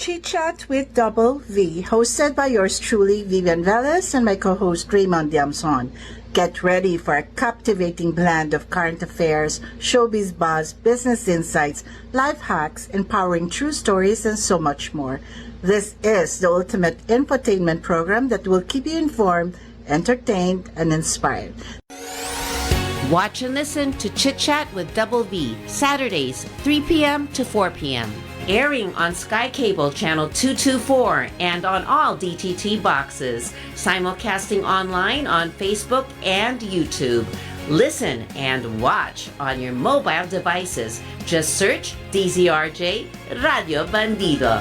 Chit Chat with Double V, hosted by yours truly, Vivian Velez, and my co-host Raymond Diamson. Get ready for a captivating blend of current affairs, showbiz buzz, business insights, life hacks, empowering true stories, and so much more. This is the ultimate infotainment program that will keep you informed, entertained, and inspired. Watch and listen to Chit Chat with Double V, Saturdays, 3 p.m. to 4 p.m. Airing on Sky Cable Channel 224 and on all DTT boxes. Simulcasting online on Facebook and YouTube. Listen and watch on your mobile devices. Just search DZRJ Radio Bandido.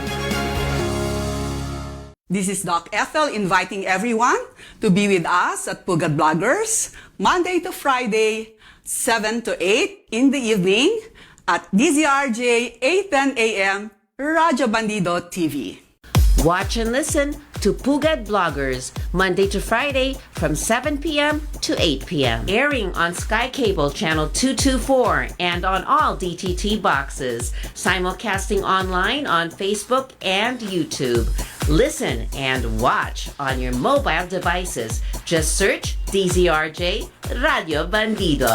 This is Doc Ethel inviting everyone to be with us at Pugad Bloggers, Monday to Friday, 7 to 8 in the evening at DZRJ 8:10 a.m. Radyo Bandido TV. Watch and listen to Pugad Bloggers, Monday to Friday from 7 p.m. to 8 p.m. Airing on Sky Cable Channel 224 and on all DTT boxes. Simulcasting online on Facebook and YouTube. Listen and watch on your mobile devices. Just search DZRJ Radio Bandido.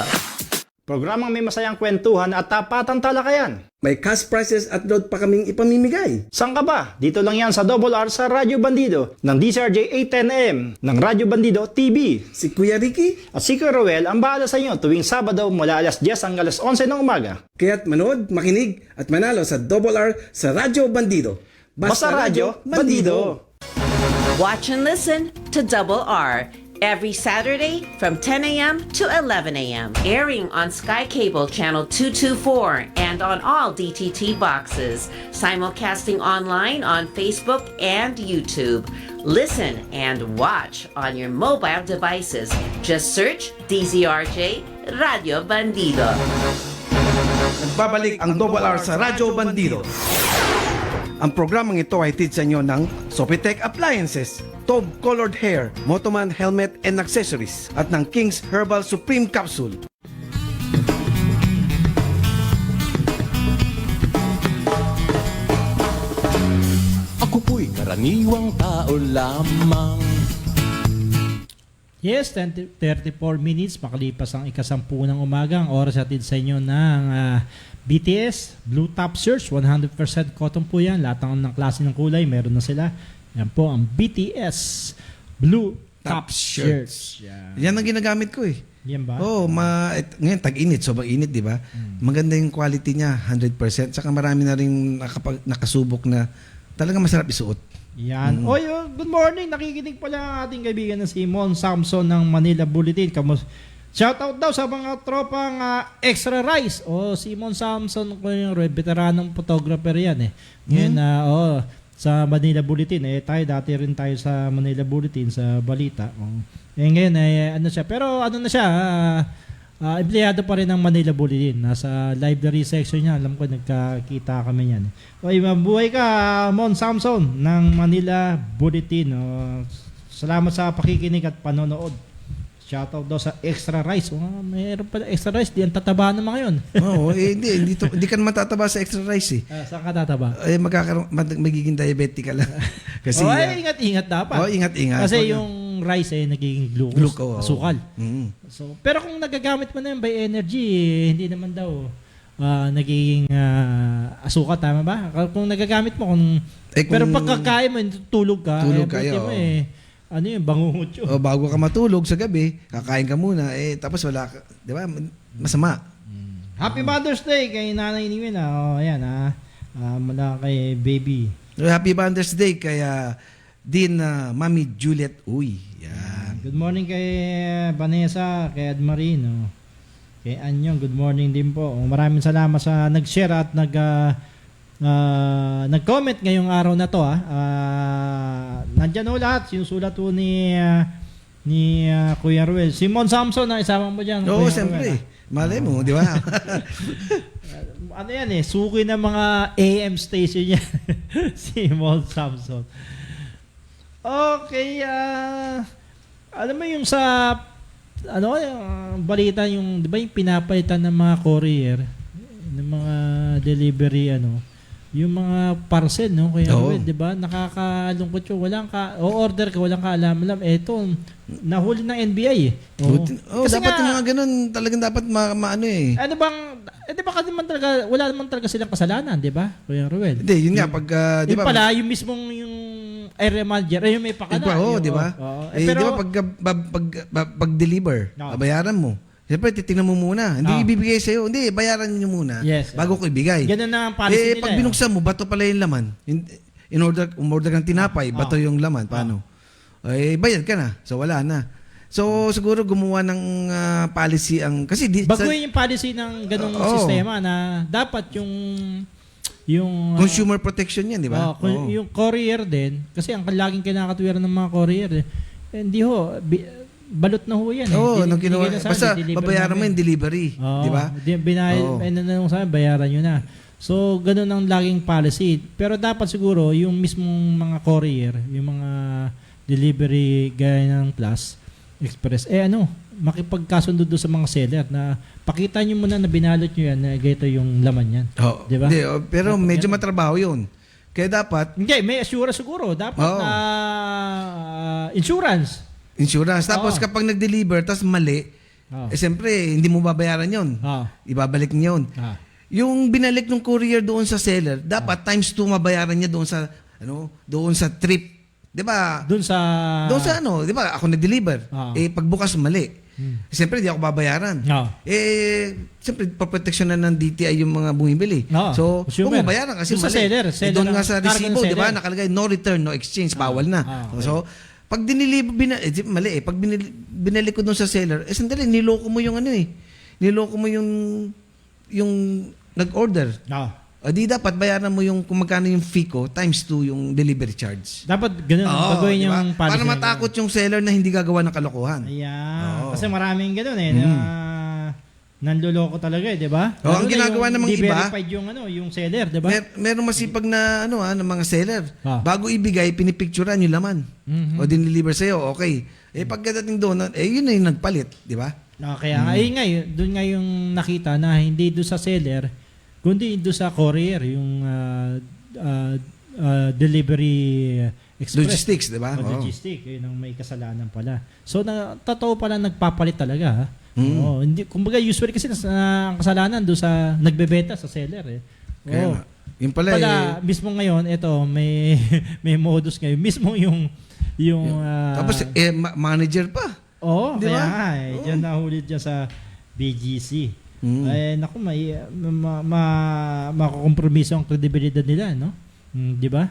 Programang may masayang kwentuhan at tapatang talakayan. May cash prizes at load pa kaming ipamimigay. Saan ka ba? Dito lang yan sa Double R sa Radyo Bandido ng DCRJ 810M ng Radyo Bandido TV. Si Kuya Ricky, At si Kuya Roel ang bahala sa inyo tuwing Sabado mula alas 10 hanggang alas 11 ng umaga. kaya't manood, makinig at manalo sa Double R sa Radyo Bandido. Basta Radyo Bandido! Watch and listen to Double R every Saturday from 10 a.m. to 11 a.m. Airing on Sky Cable Channel 224 and on all DTT boxes. Simulcasting online on Facebook and YouTube. Listen and watch on your mobile devices. Just search DZRJ Radio Bandido. Nagbabalik ang Double R sa Radyo Bandido. Ang programang ito ay hatid sa inyo ng Sopitech Appliances, Taube Colored Hair, Motoman Helmet and Accessories at ng King's Herbal Supreme Capsule. Ako po'y karaniwang tao lamang. Yes, 34 minutes makalipas ang ikasampu ng umaga. Ang oras hatid sa inyo ng BTS Blue Top Shirts, 100% cotton po yan. Lahat ng klase ng kulay, meron na sila. Yan po ang BTS Blue Top Shirts. Yan ang ginagamit ko eh. Yan ba? Oh, ngayon tag-init, sobrang init, di ba? Maganda yung quality niya, 100%. Saka marami na rin nakasubok na talaga masarap isuot. Yan. Oy, good morning. Nakikinig pala ang ating kaibigan na si Mon Samson ng Manila Bulletin. Shoutout daw sa mga tropang Extra Rice. Si Mon Samson, veteranong photographer yan eh. Ngayon, sa Manila Bulletin. Tayo, dati rin tayo sa Manila Bulletin, sa balita. Ngayon, ano siya. Pero ano na siya, empleyado pa rin ng Manila Bulletin. Nasa library section niya. Alam ko, nagkakita kami yan. Oy, mabuhay ka, Mon Samson ng Manila Bulletin. Salamat sa pakikinig at panonood. Shoutout daw sa Extra Rice. Mayroon pala Extra Rice. Di ang tataba naman ngayon. Hindi ka naman tataba sa Extra Rice eh. Saan ka tataba? Magiging diabetic ka lang. Kasi, ingat-ingat dapat. Ingat-ingat. Kasi yung rice nagiging glucose, asukal. So, pero kung nagagamit mo na yun by energy, hindi naman daw nagiging asukal, tama ba? Kung nagagamit mo, pero pagkakain mo, tulog ka. Tulog ka, ano yun, bangungot yun. Bago ka matulog sa gabi, kakain ka muna, tapos wala ka, di ba? Masama. Happy Mother's Day kay Nanay Niwin. Ayan, mula kay baby. Happy Mother's Day kay din Mami Juliet Uy. Yan. Good morning kay Vanessa, kay Admarino, kay Anyong. Good morning din po. Maraming salamat sa nag-share at nag-comment ngayong araw na to. Nandyan ho lahat. Sinusulat ho ni Kuya Ruel. Simon Samson na isama mo dyan. Oo, siyempre. Malay mo, di ba? Ano yan suki ng mga AM station yan. Simon Samson. Okay, alam mo yung sa balita yung, di ba yung pinapalitan ng mga courier, ng mga delivery, yung mga parcel, no? Kaya, di ba, nakakalungkot yun. order ka, walang kaalam-alam. Eto, nahuli ng NBI eh. Kasi dapat yung mga ganun, talagang dapat maano eh. Ano bang, di ba kasi naman talaga, wala naman talaga silang kasalanan, di ba? Kuya Ruel. Hindi, yun nga, pag, di ba? Yung pala, yung mismong yung area manager, yung may pakala. Di ba? Di ba, pag-deliver, bayaran mo. Siyempre, titingnan mo muna. Hindi ibibigay sa'yo. Hindi, bayaran nyo muna. Yes. Bago ko ibigay. Ganun na ang policy nila. Pag binuksan mo, bato pala yung laman. Umorder ng tinapay, bato yung laman. Paano? Bayad ka na. So, wala na. So, siguro gumawa ng policy ang... Kasi baguhin yung policy ng ganung sistema na dapat yung consumer protection yan, di ba? Yung courier din. Kasi ang laging kinakatwiran ng mga courier, hindi ho... balot na ho yan. Basta babayaran mo yung delivery. Di ba? Bayaran nyo na. So, ganun ang laging policy. Pero dapat siguro, yung mismong mga courier, yung mga delivery gaya ng Plus, Express, makipagkasundo doon sa mga seller na pakita nyo muna na binalot nyo yan na ganito yung laman yan. Di ba? Pero medyo matrabaho yun. Kaya dapat... Hindi, may assurance siguro. Dapat insurance. Tapos kapag nag-deliver, tapos mali, Oh. siyempre, hindi mo babayaran yon. Oh. Ibabalik niya yun. Ah. Yung binalik ng courier doon sa seller, dapat times 2 mabayaran niya doon sa doon sa trip. 'Di ba? Doon sa 'di ba? Ako nag-deliver. Pagbukas mali. Siyempre, di ako babayaran. Siyempre, paproteksyon na ng DTI yung mga bumibili. So, kung mabayaran kasi doon mali. Seller Doon nga sa karga ng resibo, di ba? seller. Nakalagay, no return, no exchange, bawal na. Okay. So, pag mali pag binili ko doon sa seller, sandali, niloko mo yung niloko mo yung nag-order. O di dapat bayaran mo yung kung magkano yung fee ko times 2 yung delivery charge. Dapat ganun ang gagawin diba? yung policy. Para matakot yung seller na hindi gagawa ng kalokohan. Ayan. Kasi maraming ganun na nanloloko talaga di ba? Ang ginagawa ng mga iba, iba, verified yung seller, di ba? Merong masipag na ng mga seller. Bago ibigay, pinipicturean yung laman. O diniliver sa'yo, okay. Pagkadating doon, yun na yung nagpalit, di ba? Kaya doon nga yung nakita na hindi doon sa seller, kundi doon sa courier, yung delivery express. Logistics, di ba? Logistics, yun ang may kasalanan pala. So, totoo pala nagpapalit talaga. Hindi, kumbaga, usually kasi ang kasalanan doon sa nagbebenta sa seller. Kaya yun pala, mismo ngayon, ito, may modus ngayon. Mismo yung tapos, manager pa. Di ba? Diyan nahuli dyan sa BGC. Naku, makukompromiso ang credibility nila, no? Di ba?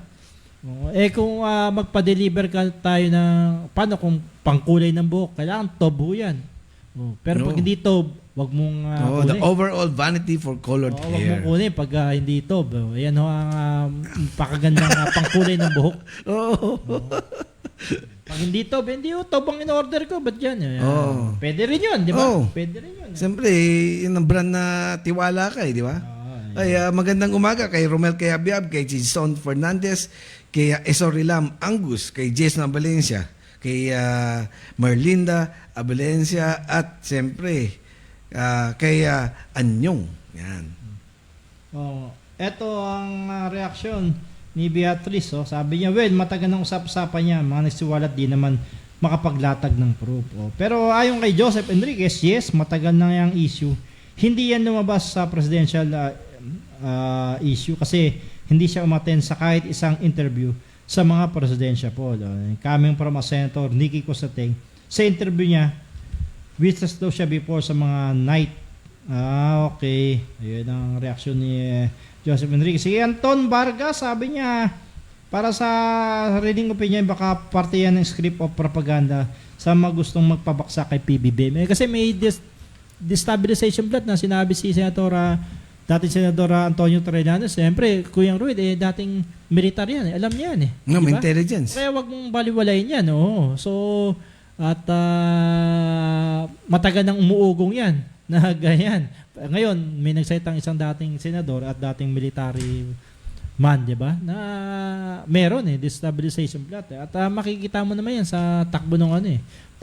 Kung magpa-deliver ka tayo ng, paano kung pangkulay ng buhok? Kailangan tob ho yan. Pero pag hindi tob, wag mong the overall vanity for colored hair. Wag mong kunin pag hindi tob. Ayan ho ang pakagandang pangkulay ng buhok. Pag hindi tob, hindi tob ang in-order ko. Ba't yan? Pwede rin yun, di ba? Pwede rin yun. Siyempre, yun ang brand na tiwala ka, di ba? Magandang umaga kay Romel Kayabyab, kay Jason Fernandez, kay Esorilam Angus, kay Jason Valencia, kay Merlinda Valencia, at siyempre, kay Anyong. Yan. Ito ang reaksyon ni Beatrice. Sabi niya, matagal ng usap-usapan niya, mga nagsiwalat di naman makapaglatag ng proof. Pero ayon kay Joseph Enriquez, yes, matagal na yung issue. Hindi yan lumabas sa presidential issue kasi hindi siya umattend sa kahit isang interview sa mga presidential poll. Coming from a Senator Nikki Cosateng, sa interview niya, witness daw siya before sa mga night. Okay. Ayun ang reaksyon ni Joseph Enriquez. Si Anton Vargas, sabi niya, para sa reading opinion, baka parte yan ng script of propaganda sa mga gustong magpabaksa kay PBBM. Kasi may destabilization plot na sinabi si dating Senadora Antonio Trillanes. Siyempre, Kuyang Ruid, dating militar yan. Alam niya yan. No, diba? intelligence. Kaya wag mong baliwalayin yan. So, at matagal nang umuugong yan na ganyan. Ngayon, may nagsalitang isang dating senador at dating military man, di ba? Na meron destabilization plot. At makikita mo naman yan sa takbo ng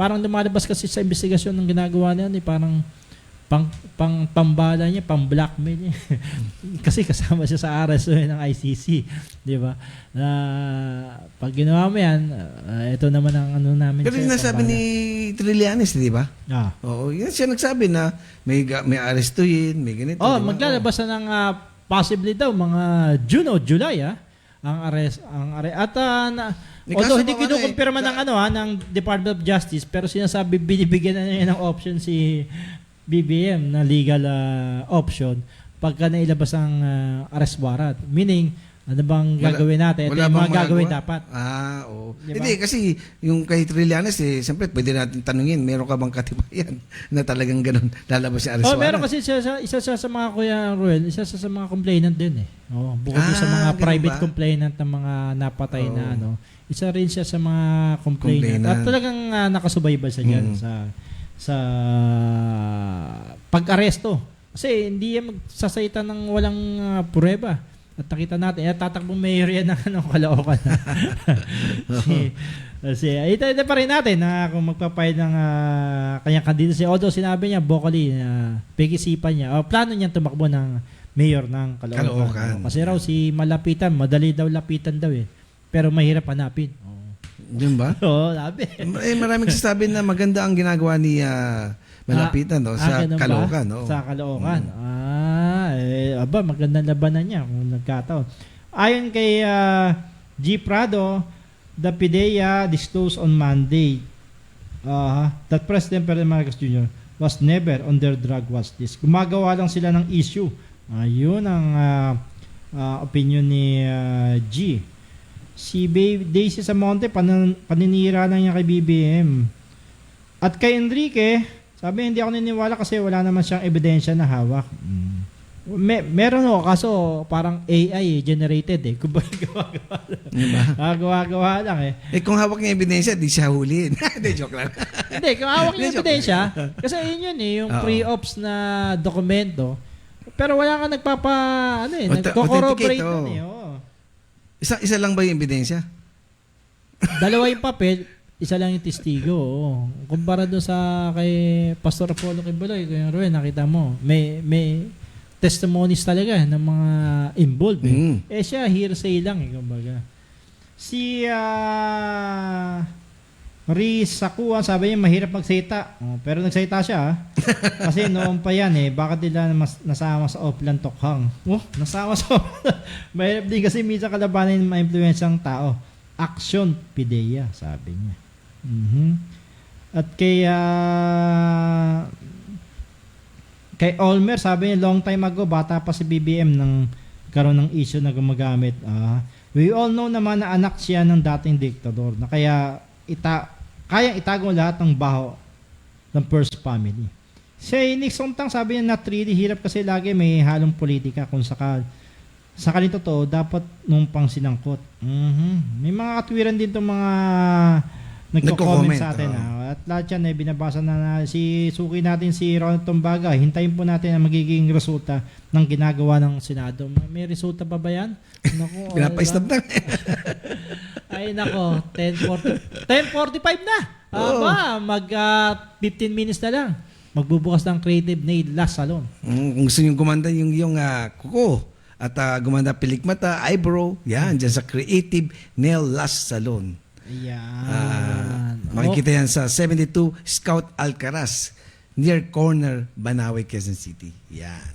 Parang lumalabas kasi sa investigasyon ng ginagawa niya, parang pambala niya, pang-blackmail niya. Kasi kasama siya sa RSO ng ICC, di ba? Pag ginawa mo yan, ito naman ang namin. Pero yung nasabi ni Trillanes, di ba? Oo, yan siya nagsabi na may arestuhin, may ganito. Maglalabas na ng possibly daw mga June o July ang arrest. At although hindi kinukumpirma ng Department of Justice, pero sinasabi binibigyan na niya ng option si BBM na legal option pagka nailabas ang arrest warrant. Meaning, ano bang gagawin natin? Ito yung mga gagawin dapat. Oo. Diba? Hindi, kasi yung kay Trillanes, siyempre, pwede natin tanungin, meron ka bang katibayan na talagang ganun lalabas yung arrest warrant? Meron kasi isa sa mga Kuya Ruel, isa sa mga complainant din bukod sa mga private complainant ng mga napatay na isa rin siya sa mga complainant. At talagang nakasubaybay siya dyan sa pag-aresto. Kasi hindi yan magsasayta ng walang pruweba. At nakita natin, tatakbong mayor yan ng Caloocan. Kasi ito pa rin natin na kung magpapayad ng kanyang candidacy. Although sinabi niya, vocally, pag-isipan niya, plano niya tumakbo ng mayor ng Caloocan. Kasi raw si malapitan, madali daw lapitan daw pero mahirap hanapin. Yun ba? Oo, sabi. Maraming sasabi na maganda ang ginagawa ni Malapitan, no? Sa ganun ba? Caloocan, no? Sa Caloocan. Aba, magandang labanan niya kung nagkataon. Ayon kay G. Prado, the PIDEA disclosed on Monday that President Ferdinand Marcos Jr. was never on their drug watch list. Gumagawa lang sila ng issue. Yun ang opinion ni G. Si Daisy Samonte, paninira lang niya kay BBM. At kay Enrique, sabi hindi ako niniwala kasi wala naman siyang ebidensya na hawak. Meron ho, kaso parang AI generated eh. Kung gawa-gawa lang eh. Kung hawak niya ebidensya, di siya huliin. Hindi, joke lang. Hindi, kung hawak niya ebidensya, kasi yun yung pre-ops na dokumento. Pero wala kang nagko-corroborate nun eh. Isa lang ba yung ebidensya? Dalawa yung papel, isa lang yung testigo. Kumpara doon sa kay Pastor Apollo Kibuloy, Kuya Ruel, nakita mo, may testimonies talaga ng mga involved. Siya, hearsay lang kumbaga. Si Riz Sakuan, sabi niya mahirap magsalita. Pero nagsalita siya. Kasi noon pa yan bakit nila nasama sa Oplan Tokhang? Nasama sa mahirap din kasi minsan kalabanin ng ma-influensyang tao. Action PIDEA, sabi niya. At kay Olmer, sabi niya long time ago, bata pa si BBM nang karoon ng issue na gumagamit. We all know naman na anak siya ng dating diktador na kayang itago lahat ng baho ng first family. Si Nixon Tang, sabi niya not really, hirap kasi lagi may halong politika kung sakali totoo, dapat nung pang sinangkot. May mga katwiran din itong mga nagko-comment sa atin. At lahat yan binabasa na si suki natin si Ronald Tumbaga. Hintayin po natin ang magiging resulta ng ginagawa ng Senado. May resulta pa ba yan? Naku, pinapaistab na. Ay nako, 10:45 na. Mag 15 minutes na lang. Magbubukas ng Creative Nail Lash Salon. Kung gusto nyo gumanda yung kuko at gumanda pilikmata, eyebrow, yan, dyan sa Creative Nail Lash Salon. Yan. Makikita yan sa 72 Scout Alcaraz, near corner, Banawe, Quezon City. Yan.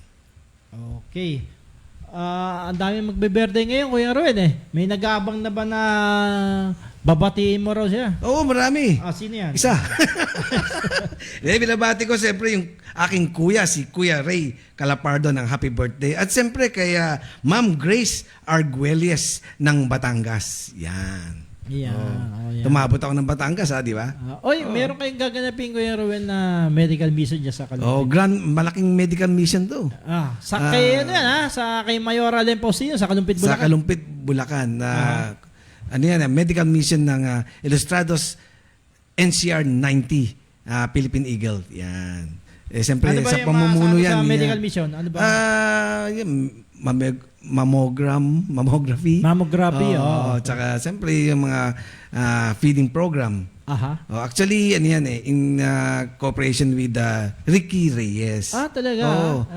Okay. Ang dami magbe-birthday ngayon, Kuya Ruel May nag-aabang na ba na babatiin mo raw siya? Oo, marami. Sino yan? Isa. Binabati ko siyempre yung aking kuya, si Kuya Ray Calapardo ng happy birthday. At siyempre kay Ma'am Grace Arguelles ng Batangas. Yan. Yan. Tumabot ako ng Batangas, di ba? Meron kayong gaganapin, Kuya Ruel, na medical mission dyan sa Kalumpit. Malaking medical mission to. Sa kay Mayora Lemposino, sa Kalumpit, Bulacan. Sa Kalumpit, Bulacan. Medical mission ng Ilustrados NCR 90, Philippine Eagle. Yan. Siyempre, sa pamumuno yan. Sa medical mission? Ano ba? Mammography. Tsaka siyempre yung mga feeding program. Actually, in cooperation with Ricky Reyes. Talaga?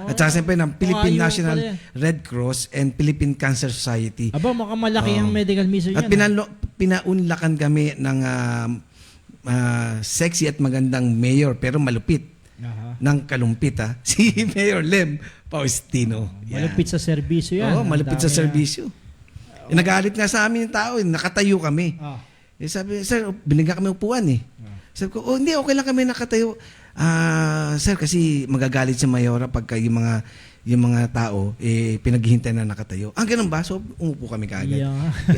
At saka siyempre ng Philippine National Red Cross and Philippine Cancer Society. Mukhang malaki ang medical mission yan. At pinaunlakan kami ng sexy at magandang mayor pero malupit ng Kalumpit, si Mayor Lem Faustino. Malupit sa serbisyo yan. Malupit sa serbisyo. Nagalit nga sa amin yung tao, nakatayo kami. Sabi, sir, binigyan kami upuan Sabi ko, hindi, okay lang kami nakatayo. Sir, kasi magagalit si Mayora pagka yung mga tao, pinaghihintay na nakatayo. Ganun ba? So, umupo kami kaagad.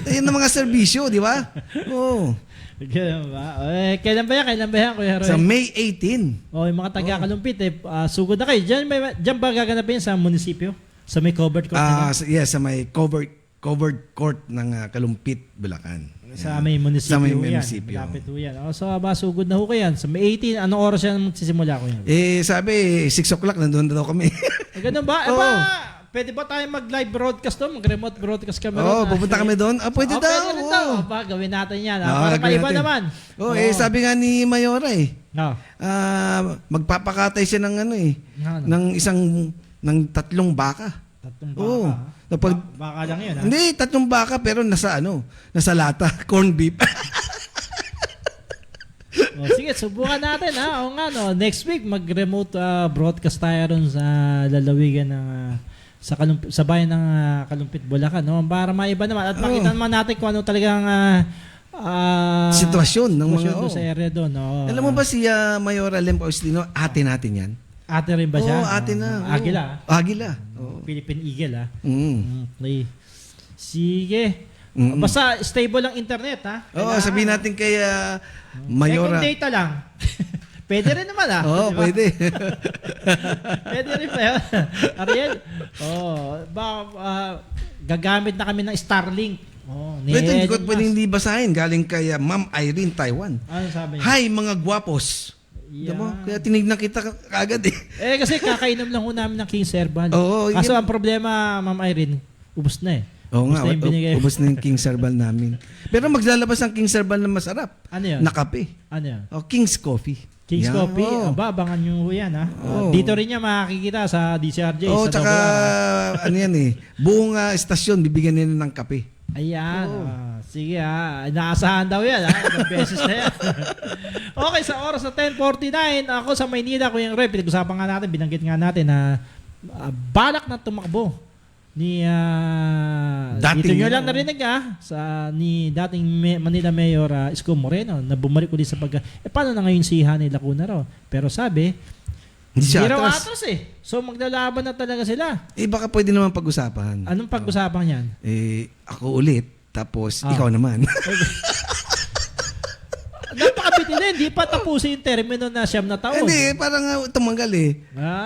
Yan ang mga serbisyo, di ba? Oo. Ganun ba? Kailan ba yan, Kuya Roy? Sa May 18. Yung mga taga-Kalumpit, sugod na kayo. Diyan ba gaganapin sa munisipyo? Sa may covered court? Sa may covered court ng Kalumpit, Bulacan. Sa may munisipyo. Sa may munisipyo. Malapit ho yan. So, sugod na ho kayo yan. Sa May 18, anong oras yan magsisimula ko yan? Sabi, 6 o'clock, nandun na daw kami. Ganun ba? Pwede ba tayo mag-live broadcast doon? Mag-remote broadcast kami pupunta kami doon? Pwede daw. Pwede daw. Gawin natin yan. Para paiba naman. Sabi nga ni Mayora magpapakatay siya ng ng ng 3 baka. 3 baka? Baka lang yun, Hindi, 3 baka pero nasa lata, corn beef. Sige, subukan natin ha. O nga no, next week mag-remote broadcast tayo ron sa lalawigan ng sa bayan ng Kalumpit, Bulacan, no? Para maiba naman at makita naman natin kung ano talagang Sitwasyon ng mga doon sa area doon, no? Alam mo ba si Mayora Lem Paustino, ate natin yan? Ate rin ba siya? Oo, ate na. Oo. Agila. Agila. Oo. Philippine Eagle ha. Mm. Okay. Sige. Mm-mm. Basta stable ang internet ha. Oo, sabihin natin kay Mayora. Second data lang. Pwede rin naman ha. Oo, Diba? pwede. Pwede rin pa yun. Ariel, gagamit na kami ng Starlink. Ito, hindi ko pwedeng hindi basahin. Galing kay Ma'am Irene, Taiwan. Ano sabi niya? Hi, mga gwapos. Yeah. Diba? Kaya tinignan kita kagad eh. Kasi kakainom lang ho namin ng King's Herbal. Oo, Kaso yun. ang problema, Ma'am Irene, ubos na eh. Oo nga, na yung binigay. ubos na yung King's Herbal namin. Pero maglalabas ang King's Herbal na masarap. Ano yun? Na kape. Ano yan? King's Coffee. King's Yan. Coffee. Oo. Aba, abangan nyo ho yan ha. Oo. Dito rin niya makikita sa DCRJ. Oo, sa tsaka Double R. ano yan eh. Buong estasyon, bibigyan nila ng kape. Ayan. Sige ha. Inaasahan daw yan ha. Ilang beses na yan. Okay, sa oras na 10:49, ako sa Maynila, Kuya Roy, pinag-usapan nga natin, binanggit nga natin na balak na tumakbo ni dito nyo lang narinig ni dating Manila Mayor Isko Moreno na bumalik ulit sa paano na ngayon si Hani Lacuna raw. Pero sabi, hindi raw atras eh. So maglalaban na talaga sila. Baka pwede naman pag-usapan. Anong pag-usapan yan? Ako ulit, tapos ikaw naman. Napakabiti din, hindi pa tapusin yung termino na 9 na taon. Hindi, parang tumanggal eh.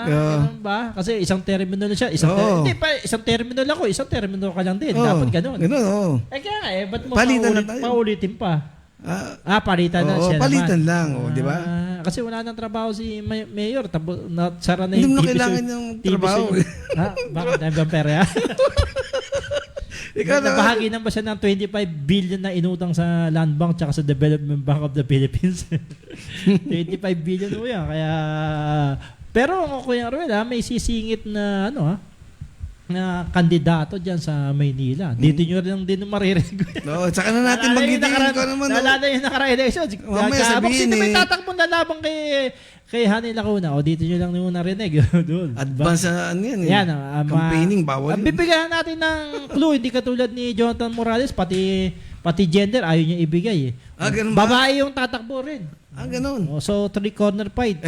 Ganun ba? Kasi isang termino na siya. Hindi pa, isang termino lang ako. Isang termino ka lang din. Dapat ganun. Ganun, oo. Kaya nga ba't mo paulitin pa? Palitan na siya palitan naman. lang, di ba? Kasi wala nang trabaho si Mayor. Natsara na yung hindi mo kailangan yung trabaho. Bakit? Dahil bang pera? Nabahagi na ba siya ng 25 billion na inutang sa Land Bank tsaka sa Development Bank of the Philippines? 25 billion mo yan. Kaya, pero Kuya Ruel, may sisingit na na kandidato dyan sa Maynila. Dito nyo rin din maririnig. No, tsaka na natin magigitin ko naman. Naalala yung nakara-election. Mamaya sabihin sino may tatakbong na labang kay Hani Lacuna? O dito nyo lang yung narinig. Advance ano yan eh. Yan, campaigning, bawal. Bibigyan natin ng clue. Hindi katulad ni Jonathan Morales, pati gender, ayaw niya ibigay. Ganun ba? Babae yung tatakbo rin. Ganun. So, 3-corner fight.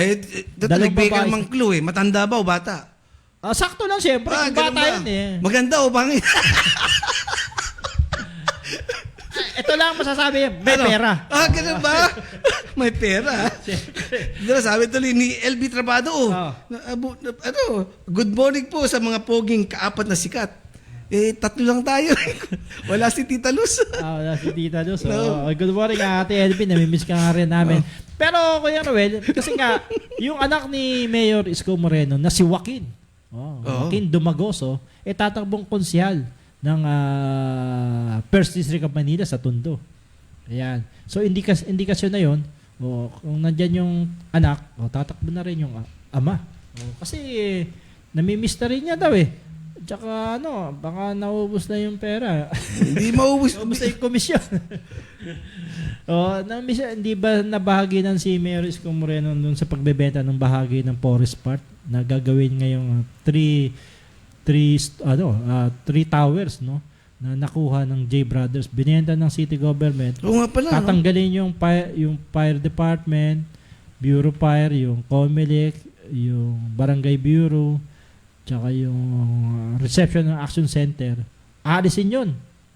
Nagbigay ka namang clue eh. Matanda ba o bata? Sakto lang siyempre. Bata yun eh. Maganda o pangit? Ito lang masasabi yan. May pera. Ganun ba? May pera. Diba, sabi tuloy ni LB Trabado, good morning po sa mga poging kaapat na sikat. 3 lang tayo. Wala si Tita Luz. Wala si Tita Luz. Good morning, Ate LB. Namimiss ka nga rin namin. Pero, Kuya Noel, kasi nga, yung anak ni Mayor Isko Moreno na si Joaquin, Joaquin Dumagoso, tatakbong konsyal ng First District of Manila sa Tondo. Ayan. So, indikasyon na yon. Kung nandyan yung anak, tatakbo na rin yung ama. Kasi, namimiss na rin niya daw eh. Tsaka baka naubos na yung pera. Hindi maubos. Naubos na yung komisyon. Hindi ba nabahagi ng si Mayor Isko Moreno dun sa pagbebenta ng bahagi ng Forest Park na gagawin ngayong 3 towers na nakuha ng J Brothers, binenta ng city government. Oo nga pala. Tatanggalin yung fire department, Bureau Fire, yung COMELEC, yung Barangay Bureau, tsaka yung Reception and Action Center. Aalisin yun.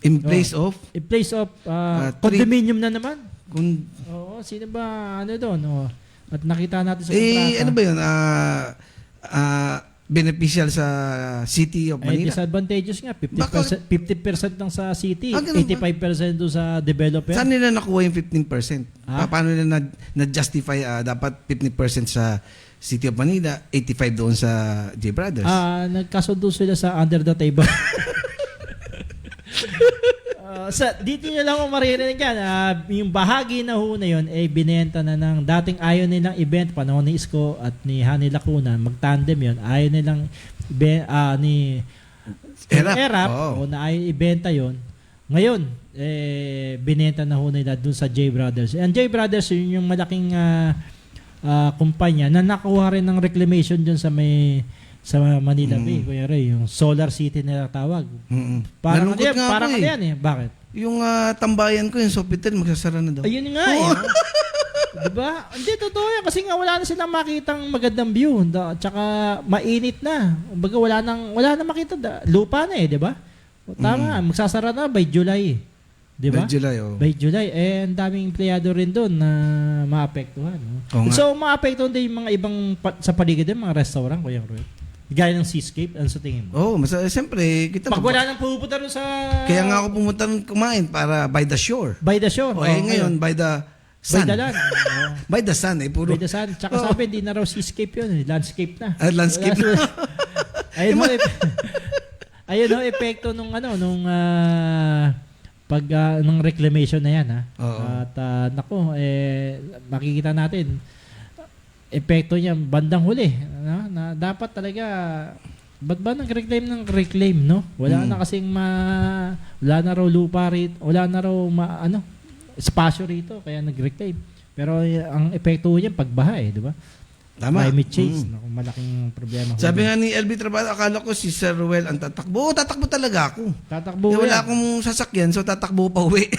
In place of? In place of condominium na naman. Sino ba doon? At nakita natin sa kontrata. Ano ba yun? Beneficial sa City of Manila? Disadvantageous nga. 50% lang sa city, 85% doon sa developer. Saan nila nakuha yung 15%? Paano nila na-justify dapat 50% sa City of Manila, 85 doon sa J Brothers? Nagkasundo sila sa under the table. Dito nyo lang maririnig yan. Yung bahagi na yun binenta na ng dating ayaw nilang event panahon ni Isko at ni Hani Lacuna. Mag-tandem yun. Ayaw nilang ni Erap na ayaw ibenta yun. Ngayon, binenta na ho nila dun sa J Brothers. And J Brothers, yun yung malaking kumpanya na nakuha rin ng reclamation dun sa Manila Bay, Kuya Ray, yung Solar City nila tawag. Parang Nalungkot nga parang ako ano yan eh. Bakit? Yung tambayan ko, yung Sofitel, magsasara na daw. Ayun nga eh. Diba? Hindi, totoo yan. Kasi nga wala na silang makitang magandang view. Tsaka mainit na. Kumbaga wala na makita. Lupa na eh, diba? Tama, magsasara na by July. Diba? By July, oh. By July. Ang daming empleyado rin doon na maapektuhan. No? So, maapektuhan din yung mga ibang sa paligid din, mga restaurant, Kuya Roy. Gaya ng Seascape, ano sa tingin mo? Siyempre, kita pag wala nang pupunta rin sa... Kaya nga ako pumunta rin kumain para by the shore. By the shore. Ngayon, by the sun. By the land. By the sun, puro. By the sun. Tsaka sabi, di na raw seascape yun. Landscape na. Landscape na. Ayun ho, epekto nung nung reclamation na yan, ha. At nako, makikita natin epekto niya bandang huli, no? Na dapat talaga ba't ba nag-reclaim, no? Wala na kasing wala na raw lupa rito, wala na raw espasyo rito kaya nag-reclaim. Pero ang epekto niya pagbaha, di ba? Tama. Climate change, naku, malaking problema. Sabi nga ni LB Trabajo, akala ko si Sir Ruel ang tatakbo. Tatakbo talaga ako. Tatakbo yan. Wala akong sasakyan, so tatakbo pa uwi.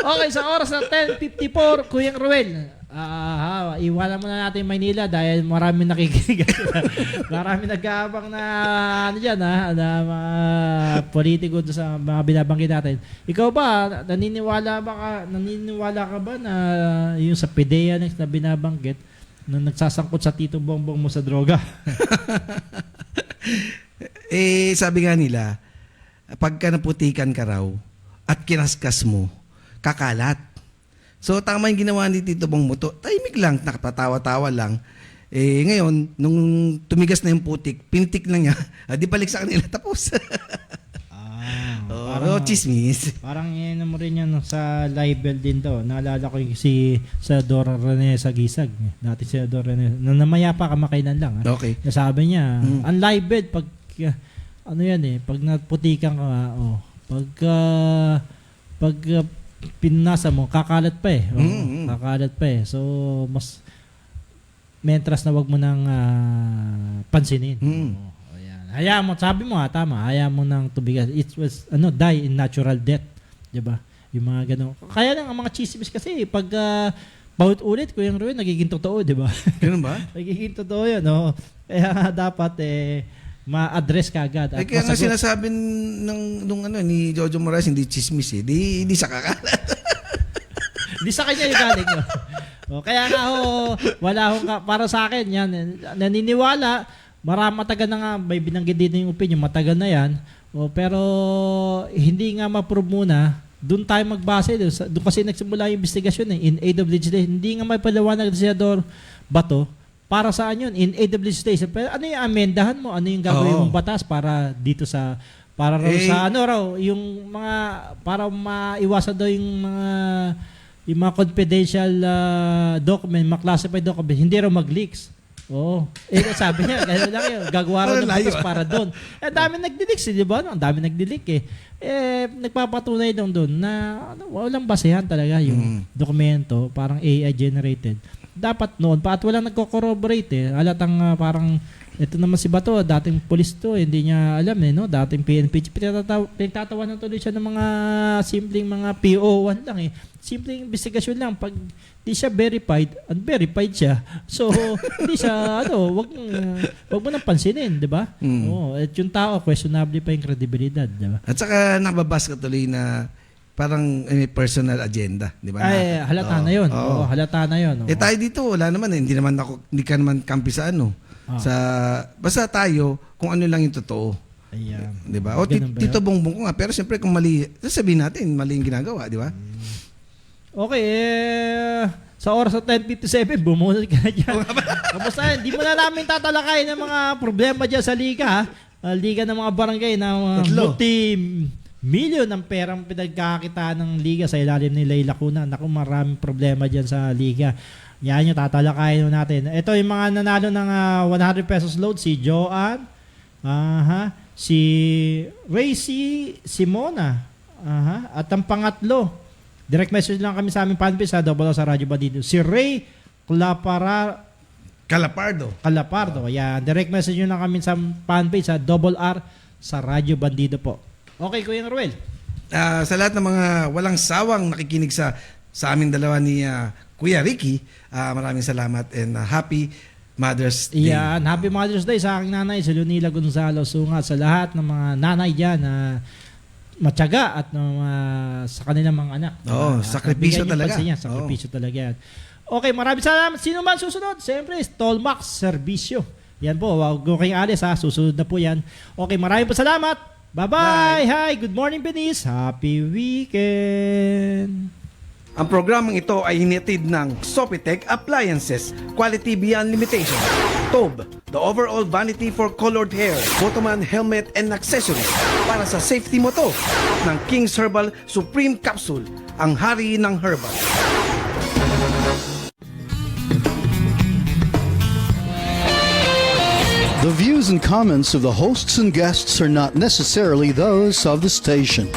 Okay, sa oras na 10:54, Kuyang Ruel, iwanan muna natin Maynila dahil maraming nakikinig. Maraming nag-aabang na na mga politiko doon sa mga binabanggit natin. Ikaw ba, naniniwala ka ba na yung sa PDEA na binabanggit na nagsasangkot sa Tito Bongbong mo sa droga? Sabi nga nila, pagka naputikan ka raw at kinaskas mo, kakalat. So, tama yung ginawa ni Tito Bong Moto. Tahimik lang, nakatatawa-tawa lang. Ngayon, nung tumigas na yung putik, pinitik na niya, di balik sa kanila, tapos. Chismis. Parang yun mo rin yan sa libel din to. Naalala ko yung sa Dora Rene sa Gisag. Dati si Dora Rene. Namaya pa kamakainan lang. Okay. Sabi niya, ang libel, pag, pag naputikan ka, pag pinasa mo, kakalat pa eh. Kakalat pa eh. So, mas mentras na wag mo nang pansinin. Ayan. Hayaan mo, sabi mo tama, hayaan mo nang tubigas. It was, die in natural death. Diba? Yung mga ganun. Kaya lang, ang mga chismis kasi, pag baut ulit, Kuyang Ruel, nagiging totoo, diba? Ganun ba? Nagiging totoo yun, no? Kaya dapat, ma-address ka agad. Kaya nga sinasabi ni Jojo Moraes, hindi chismis di sa kakalat. Hindi sa kanya yung galing. Kaya nga wala para sa akin yan. Naniniwala, matagal na nga, may binanggit dito yung opinion, matagal na yan. Pero hindi nga ma-prove muna, doon tayo magbase. Doon kasi nagsimula yung investigasyon in aid of legislation. Hindi nga may paliwanag si Senador Bato, para saan yun? In aid of legislation. Pero ano yung amendahan mo? Ano yung gagawin mong batas para dito sa yung mga para maiwasan daw yung mga confidential document, mga classified document, hindi raw mag-leaks. Sabi niya, gano'n lang yun. Gagawa raw ng batas para doon. Dami nag-leaks, di ba? Ang dami nag-leak nagpapatunay doon na walang basehan talaga yung dokumento, parang AI generated. Dapat noon pa at walang nagko-corroborate halatang parang ito naman si Bato, dating police to, hindi niya alam no? Dating PNP, pinagtatawanan tuloy siya ng mga simpleng mga PO1 lang simpleng investigasyon lang. Pag di siya verified, unverified siya. So, hindi siya, wag mo nang pansinin, di ba? At yung tao, questionable pa yung credibilidad, di ba? At saka nababas ka tuloy na parang may personal agenda, di ba? Halata na yun. Halata na yun. Tayo dito, wala naman hindi ka naman kampi sa basta tayo, kung ano lang yung totoo. Ayan. Di ba? Tito Bongbong ko nga, pero siyempre kung mali, sasabihin natin, mali yung ginagawa, di ba? Okay, sa oras sa 10:57, bumunod ka na dyan. Kamusta? Hindi mo na namin tatalakay ng mga problema dyan sa liga, liga ng mga barangay na multi-million ng perang pinagkakita ng liga sa ilalim ni Leila Cuna. Naku, maraming problema dyan sa liga. Yan yung tatalakayin natin. Ito yung mga nanalo ng 100 pesos load, si Joanne, si Racy Simona. Aha. At ang pangatlo, direct message lang kami sa aming fanpage sa Double R sa Radyo Bandido. Si Ray Calapardo. Ayan, direct message nyo lang kami sa fanpage sa Double R sa Radyo Bandido po. Okay, Kuya Ruel. Sa lahat ng mga walang sawang nakikinig sa amin dalawa ni Kuya Ricky, maraming salamat and happy Mother's Day. Yan, happy Mother's Day sa aking nanay, si Lunila Gonzalo Sungat, sa lahat ng mga nanay dyan na matyaga at sa kanilang mga anak. Sakripisyo talaga. Sakripisyo talaga yan. Okay, maraming salamat. Sino man susunod? Siyempre, Stolmax Servisyo. Yan po, wag kayong alis ha. Susunod na po yan. Okay, maraming po salamat. Bye-bye. Hi, good morning, Venice. Happy weekend. Ang programang ito ay hinitid ng Sopitech Appliances, Quality Beyond Limitation. Tob, the overall vanity for colored hair, Photoman helmet and accessories para sa safety mo to. Ng King's Herbal Supreme Capsule, ang hari ng herbal. The views and comments of the hosts and guests are not necessarily those of the station.